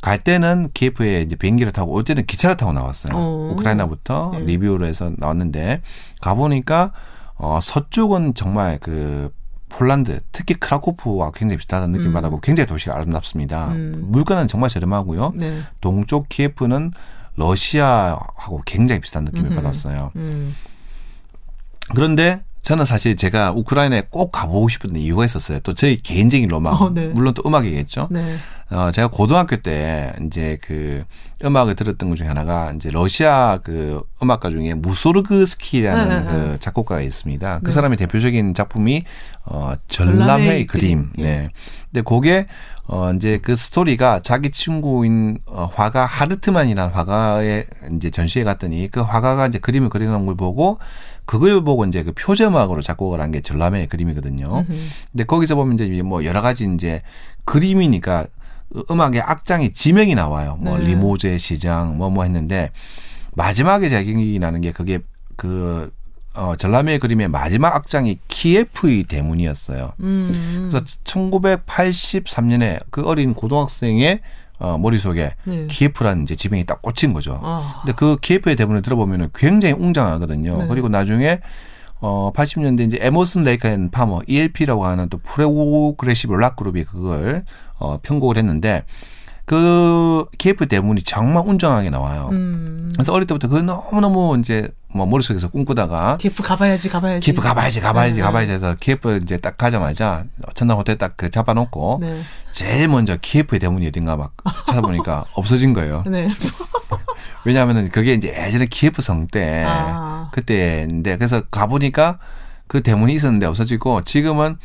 Speaker 2: 갈 때는 키예프에 이제 비행기를 타고 올 때는 기차를 타고 나왔어요. 우크라이나부터
Speaker 1: 네.
Speaker 2: 리비우로 해서 나왔는데 가보니까 서쪽은 정말 그 폴란드 특히 크라쿠프와 굉장히 비슷하다는 느낌 받았고 굉장히 도시가 아름답습니다. 물가는 정말 저렴하고요.
Speaker 1: 네.
Speaker 2: 동쪽 키예프는 러시아하고 굉장히 비슷한 느낌을 받았어요. 그런데 저는 사실 제가 우크라이나에 꼭 가보고 싶은 이유가 있었어요. 또 저희 개인적인 로망.
Speaker 1: 네.
Speaker 2: 물론 또 음악이겠죠.
Speaker 1: 네.
Speaker 2: 제가 고등학교 때 이제 그 음악을 들었던 것 중에 하나가 이제 러시아 그 음악가 중에 무소르그스키라는 그 작곡가가 있습니다. 그 사람의 대표적인 작품이 전람회의 그림. 네. 근데 그게 이제 그 스토리가 자기 친구인 화가 하르트만이라는 화가의 이제 전시회 갔더니 그 화가가 이제 그림을 그리는 걸 보고 그걸 보고 이제 그 표제음악으로 작곡을 한 게 전람회의 그림이거든요. 근데 거기서 보면 이제 뭐 여러 가지 이제 그림이니까 음악의 악장이 지명이 나와요. 뭐
Speaker 1: 네.
Speaker 2: 리모제 시장 뭐 했는데 마지막에 제가 기억이 나는 게 그게 전람회의 그림의 마지막 악장이 키예프의 대문이었어요. 그래서 1983년에 그 어린 고등학생의 머릿속에
Speaker 1: 네.
Speaker 2: 키예프라는 이제 지명이 딱 꽂힌 거죠.
Speaker 1: 아.
Speaker 2: 근데 그 키예프의 대문을 들어보면 굉장히 웅장하거든요.
Speaker 1: 네.
Speaker 2: 그리고 나중에 80년대 이제 에머슨 레이크 앤 파머 ELP라고 하는 또 프로그레시브 락 그룹이 그걸 편곡을 했는데 그 키예프 대문이 정말 웅장하게 나와요. 그래서 어릴 때부터 그 너무너무 이제 뭐 머릿속에서 꿈꾸다가
Speaker 1: 키예프 가봐야지.
Speaker 2: 키예프 가봐야지
Speaker 1: 네.
Speaker 2: 해서 키예프 이제 딱 가자마자 전남 호텔 딱 그 잡아놓고
Speaker 1: 네.
Speaker 2: 제일 먼저 키예프의 대문이 어딘가 막 찾아보니까 없어진 거예요.
Speaker 1: 네.
Speaker 2: 왜냐하면은 그게 이제 예전에 키예프 성 때 그때인데 그래서 가보니까 그 대문이 있었는데 없어지고 지금은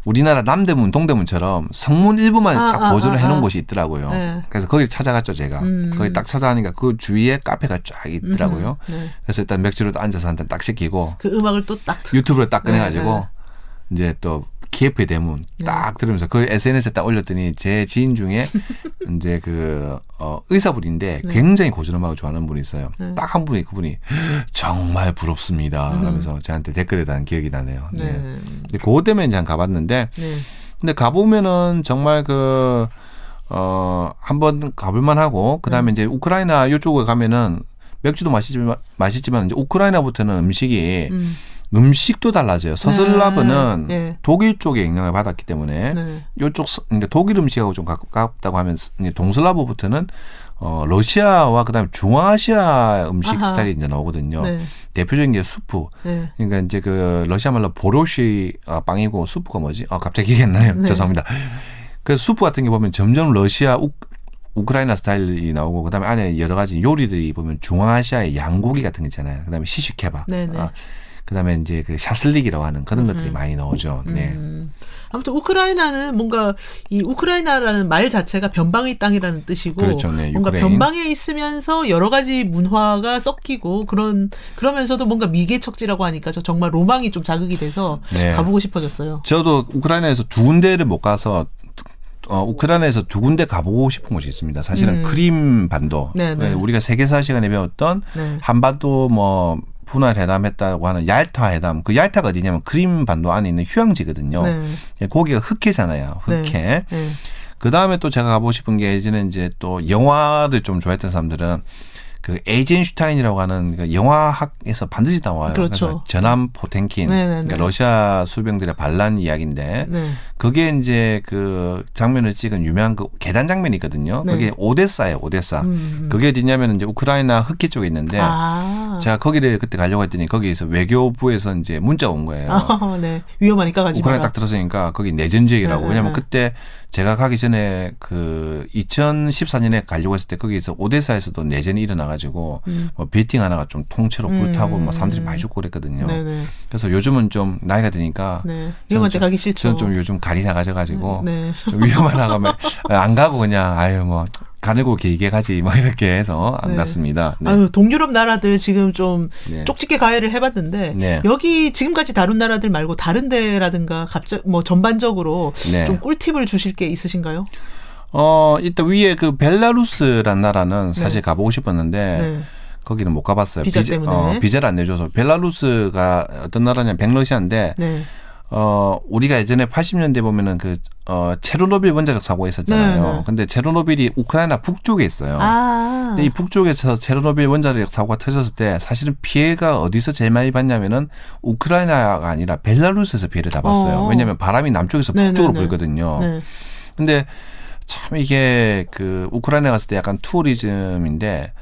Speaker 2: 우리나라 남대문, 동대문처럼 성문 일부만 딱 보존을 해놓은 곳이 있더라고요.
Speaker 1: 네.
Speaker 2: 그래서 거기 찾아갔죠, 제가. 거기 딱 찾아가니까 그 주위에 카페가 쫙 있더라고요.
Speaker 1: 네.
Speaker 2: 그래서 일단 맥주를 앉아서 한 잔 딱 시키고
Speaker 1: 그 음악을 또 딱
Speaker 2: 유튜브로 딱 꺼내가지고
Speaker 1: 네.
Speaker 2: 이제 또 키예프의 대문 딱 들으면서 그 SNS에 딱 올렸더니 제 지인 중에 이제 그 의사분인데 굉장히 고전음악을 좋아하는 분이 있어요. 딱 한 분이 그분이 정말 부럽습니다 하면서 저한테 댓글에 단 기억이 나네요. 네. 근데 그것 때문에 이제 가봤는데
Speaker 1: 네.
Speaker 2: 근데 가보면은 정말 한번 가볼만 하고 그다음에 이제 우크라이나 이쪽에 가면은 맥주도 맛있지만 이제 우크라이나부터는 음식도 달라져요. 서슬라브는
Speaker 1: 네.
Speaker 2: 독일 쪽에 영향을 받았기 때문에
Speaker 1: 네.
Speaker 2: 이쪽 그러니까 독일 음식하고 좀 가깝다고 하면 동슬라브부터는 러시아와 그다음에 중앙아시아 음식
Speaker 1: 아하.
Speaker 2: 스타일이 이제 나오거든요.
Speaker 1: 네.
Speaker 2: 대표적인 게 수프.
Speaker 1: 네.
Speaker 2: 그러니까 이제 그 러시아 말로 보로시 빵이고 수프가 뭐지? 갑자기 기억이 안 나요.
Speaker 1: 네.
Speaker 2: 죄송합니다. 그래서 수프 같은 게 보면 점점 러시아 우크라이나 스타일이 나오고 그다음에 안에 여러 가지 요리들이 보면 중앙아시아의 양고기 같은 게 있잖아요. 그다음에 시슈케밥.
Speaker 1: 네네.
Speaker 2: 그다음에 이제 그 샤슬릭이라고 하는 그런 것들이 많이 나오죠. 네.
Speaker 1: 아무튼 우크라이나는 뭔가 이 우크라이나라는 말 자체가 변방의 땅이라는 뜻이고
Speaker 2: 그렇죠. 네,
Speaker 1: 뭔가
Speaker 2: 유크레인.
Speaker 1: 변방에 있으면서 여러 가지 문화가 섞이고 그러면서도 뭔가 미개척지라고 하니까 저 정말 로망이 좀 자극이 돼서
Speaker 2: 네.
Speaker 1: 가보고 싶어졌어요.
Speaker 2: 저도 우크라이나에서 두 군데를 못 가서 우크라이나에서 두 군데 가보고 싶은 곳이 있습니다. 사실은 크림 반도.
Speaker 1: 네네.
Speaker 2: 우리가 세계사 시간에 배웠던
Speaker 1: 네.
Speaker 2: 한반도 뭐 분할 회담했다고 하는 얄타 회담. 그 얄타가 어디냐면 크림 반도 안에 있는 휴양지거든요.
Speaker 1: 네.
Speaker 2: 거기가 흑해잖아요. 흑해.
Speaker 1: 네. 네.
Speaker 2: 그 다음에 또 제가 가보고 싶은 게 예전에 이제 또 영화를 좀 좋아했던 사람들은 그 에이젠슈타인이라고 하는 그 영화학에서 반드시 나와요.
Speaker 1: 그렇죠.
Speaker 2: 그래서 전함 포텐킨, 그러니까 러시아 수병들의 반란 이야기인데
Speaker 1: 네.
Speaker 2: 그게 이제 그 장면을 찍은 유명한 그 계단 장면이거든요.
Speaker 1: 네.
Speaker 2: 그게 오데사예요, 오데사. 그게 어디냐면 이제 우크라이나 흑해 쪽에 있는데 제가 거기를 그때 가려고 했더니 거기에서 외교부에서 이제 문자가 온 거예요.
Speaker 1: 네. 위험하니까 가지 마라.
Speaker 2: 우크라이나 딱 들었으니까 거기 내전 지역이라고.
Speaker 1: 네,
Speaker 2: 왜냐면
Speaker 1: 네.
Speaker 2: 그때 제가 가기 전에 그 2014년에 가려고 했을 때 거기에서 오데사에서도 내전이 일어나가지고 뭐 빌딩 하나가 좀 통째로 불타고 막 사람들이 많이 죽고 그랬거든요.
Speaker 1: 네네.
Speaker 2: 그래서 요즘은 좀 나이가 드니까
Speaker 1: 네. 위험한 데 가기 싫죠.
Speaker 2: 저는 좀 요즘 가리 나가져가지고
Speaker 1: 네.
Speaker 2: 좀 위험하다 가면 안 가고 그냥 아유 뭐 가늘고 길게 가지 뭐 이렇게 해서 안
Speaker 1: 네.
Speaker 2: 갔습니다. 네.
Speaker 1: 아유, 동유럽 나라들 지금 좀
Speaker 2: 네.
Speaker 1: 쪽집게 가해를 해봤는데
Speaker 2: 네.
Speaker 1: 여기 지금까지 다룬 나라들 말고 다른 데라든가 갑자기 뭐 전반적으로
Speaker 2: 네.
Speaker 1: 좀 꿀팁을 주실 게 있으신가요?
Speaker 2: 일단 위에 그 벨라루스란 나라는 사실 가보고 싶었는데
Speaker 1: 네.
Speaker 2: 거기는 못 가봤어요.
Speaker 1: 비자 때문에.
Speaker 2: 비자를 안 내줘서. 벨라루스가 어떤 나라냐면 백러시아인데
Speaker 1: 네.
Speaker 2: 우리가 예전에 80년대 보면은 체르노빌 원자력 사고가 있었잖아요.
Speaker 1: 네.
Speaker 2: 근데 체르노빌이 우크라이나 북쪽에 있어요. 근데 이 북쪽에서 체르노빌 원자력 사고가 터졌을 때 사실은 피해가 어디서 제일 많이 봤냐면은 우크라이나가 아니라 벨라루스에서 피해를 다 봤어요. 왜냐하면 바람이 남쪽에서 북쪽으로 불거든요.
Speaker 1: 네.
Speaker 2: 근데 참 이게 그 우크라이나 갔을 때 약간 투어리즘인데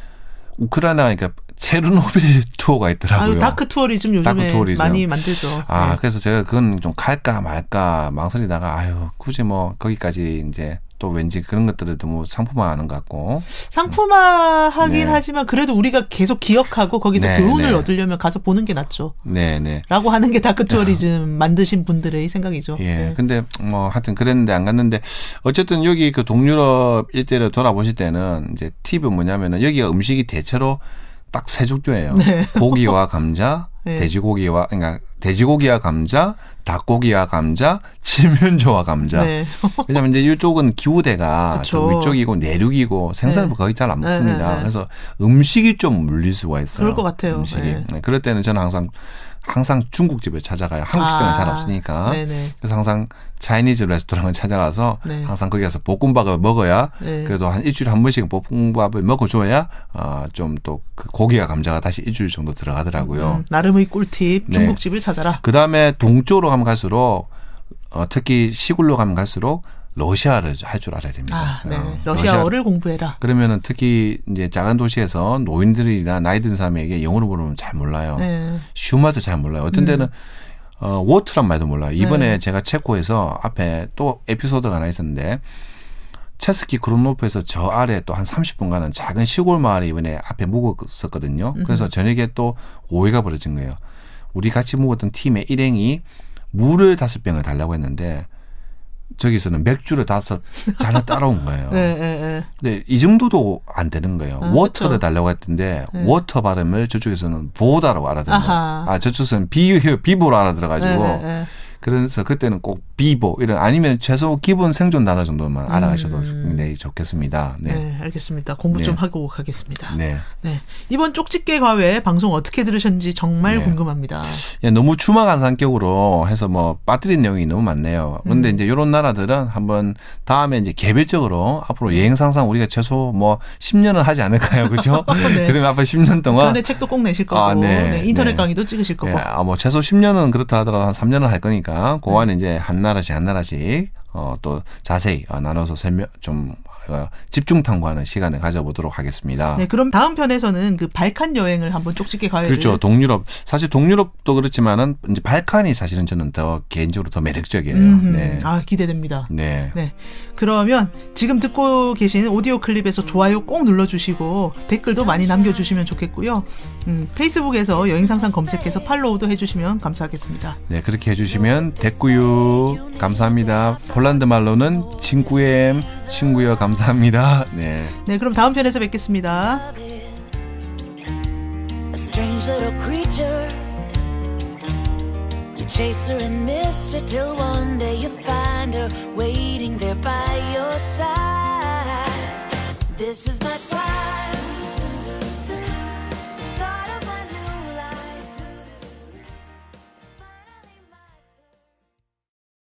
Speaker 2: 우크라이나가 그러니까 체르노빌 투어가 있더라고요.
Speaker 1: 다크 투어리즘 요즘에
Speaker 2: 다크 투어리즘.
Speaker 1: 많이 만들죠. 네.
Speaker 2: 그래서 제가 그건 좀 갈까 말까 망설이다가 굳이 뭐 거기까지 이제 또 왠지 그런 것들을 너무 상품화하는 것 같고.
Speaker 1: 상품화하긴
Speaker 2: 네.
Speaker 1: 하지만 그래도 우리가 계속 기억하고 거기서
Speaker 2: 네,
Speaker 1: 교훈을
Speaker 2: 네.
Speaker 1: 얻으려면 가서 보는 게 낫죠.
Speaker 2: 네네.
Speaker 1: 라고 하는 게 다크 투어리즘 만드신 분들의 생각이죠.
Speaker 2: 예.
Speaker 1: 네.
Speaker 2: 근데 뭐 하여튼 그랬는데 안 갔는데 어쨌든 여기 그 동유럽 일대를 돌아보실 때는 이제 팁은 뭐냐면은 여기가 음식이 대체로 딱 세 종류예요.
Speaker 1: 네.
Speaker 2: 고기와 감자,
Speaker 1: 네.
Speaker 2: 그러니까 돼지고기와 감자, 닭고기와 감자, 치면조와 감자.
Speaker 1: 네.
Speaker 2: 왜냐면 이제 이쪽은 기후대가
Speaker 1: 그쵸.
Speaker 2: 좀 위쪽이고 내륙이고 생선을
Speaker 1: 네.
Speaker 2: 거의 잘 안 먹습니다.
Speaker 1: 네, 네.
Speaker 2: 그래서 음식이 좀 물릴 수가 있어요.
Speaker 1: 그럴 것 같아요.
Speaker 2: 음식이.
Speaker 1: 네.
Speaker 2: 네, 그럴 때는 저는 항상 중국집을 찾아가요. 한국 식당은 잘 없으니까.
Speaker 1: 네네.
Speaker 2: 그래서 항상 차이니즈 레스토랑을 찾아가서
Speaker 1: 네.
Speaker 2: 항상 거기 가서 볶음밥을 먹어야
Speaker 1: 네.
Speaker 2: 그래도 한 일주일에 한 번씩 볶음밥을 먹어줘야 좀 또 그 고기와 감자가 다시 일주일 정도 들어가더라고요.
Speaker 1: 나름의 꿀팁
Speaker 2: 네.
Speaker 1: 중국집을 찾아라.
Speaker 2: 그 다음에 동쪽으로 가면 갈수록 특히 시골로 가면 갈수록 러시아를 할 줄 알아야 됩니다.
Speaker 1: 네. 러시아어를 공부해라.
Speaker 2: 그러면은 특히 이제 작은 도시에서 노인들이나 나이 든 사람에게 영어로 물으면 잘 몰라요.
Speaker 1: 네.
Speaker 2: 쉬운 말도 잘 몰라요. 어떤 데는 워터란 말도 몰라요. 이번에 제가 체코에서 앞에 또 에피소드가 하나 있었는데 체스키 크롬노프에서 저 아래 또 한 30분 가는 작은 시골 마을에 이번에 앞에 묵었었거든요. 그래서 저녁에 또 오해가 벌어진 거예요. 우리 같이 묵었던 팀의 일행이 물을 5병을 달라고 했는데 저기서는 맥주를 5잔을 따라온 거예요.
Speaker 1: 네.
Speaker 2: 근데 이 정도도 안 되는 거예요. 워터를
Speaker 1: 그쵸.
Speaker 2: 달라고 했던데
Speaker 1: 네.
Speaker 2: 워터 발음을 저쪽에서는 보다라고 알아듣는 거예요.
Speaker 1: 아하.
Speaker 2: 저쪽에서는 비보로 알아들어가지고
Speaker 1: 네.
Speaker 2: 그래서 그때는 꼭 비보 이런 아니면 최소 기본 생존 단어 정도만 알아가셔도 굉장히 좋겠습니다.
Speaker 1: 네.
Speaker 2: 네.
Speaker 1: 알겠습니다. 공부
Speaker 2: 네.
Speaker 1: 좀 하고 가겠습니다.
Speaker 2: 네.
Speaker 1: 네. 이번 쪽집게 과외 방송 어떻게 들으셨는지 정말
Speaker 2: 네.
Speaker 1: 궁금합니다.
Speaker 2: 예, 너무 추막한 성격으로 해서 뭐 빠뜨린 내용이 너무 많네요. 근데 이제 이런 나라들은 한번 다음에 이제 개별적으로 앞으로 여행 상상 우리가 최소 뭐 10년은 하지 않을까요, 그죠?
Speaker 1: 네.
Speaker 2: 그러면 앞으로 10년 동안
Speaker 1: 그런데 책도 꼭 내실 거고,
Speaker 2: 네.
Speaker 1: 인터넷
Speaker 2: 네.
Speaker 1: 강의도 찍으실 거고.
Speaker 2: 예, 뭐 최소 10년은 그렇다 하더라도 한 3년은 할 거니까 그 안에 이제 한 나라씩 또 자세히 나눠서 설명 좀 집중 탐구하는 시간을 가져보도록 하겠습니다.
Speaker 1: 네, 그럼 다음 편에서는 그 발칸 여행을 한번 쪽집게 과외를.
Speaker 2: 그렇죠. 동유럽. 사실 동유럽도 그렇지만은 이제 발칸이 사실은 저는 더 개인적으로 더 매력적이에요. 네.
Speaker 1: 기대됩니다.
Speaker 2: 네.
Speaker 1: 네. 그러면 지금 듣고 계신 오디오 클립에서 좋아요 꼭 눌러주시고 댓글도 많이 남겨주시면 좋겠고요. 페이스북에서 여행상상 검색해서 팔로우도 해주시면 감사하겠습니다.
Speaker 2: 네, 그렇게 해주시면 됐고요. 감사합니다. 폴란드 말로는 친구요 감사합니다. 네.
Speaker 1: 네, 그럼 다음 편에서 뵙겠습니다.
Speaker 3: A strange little creature. You chase her and miss her till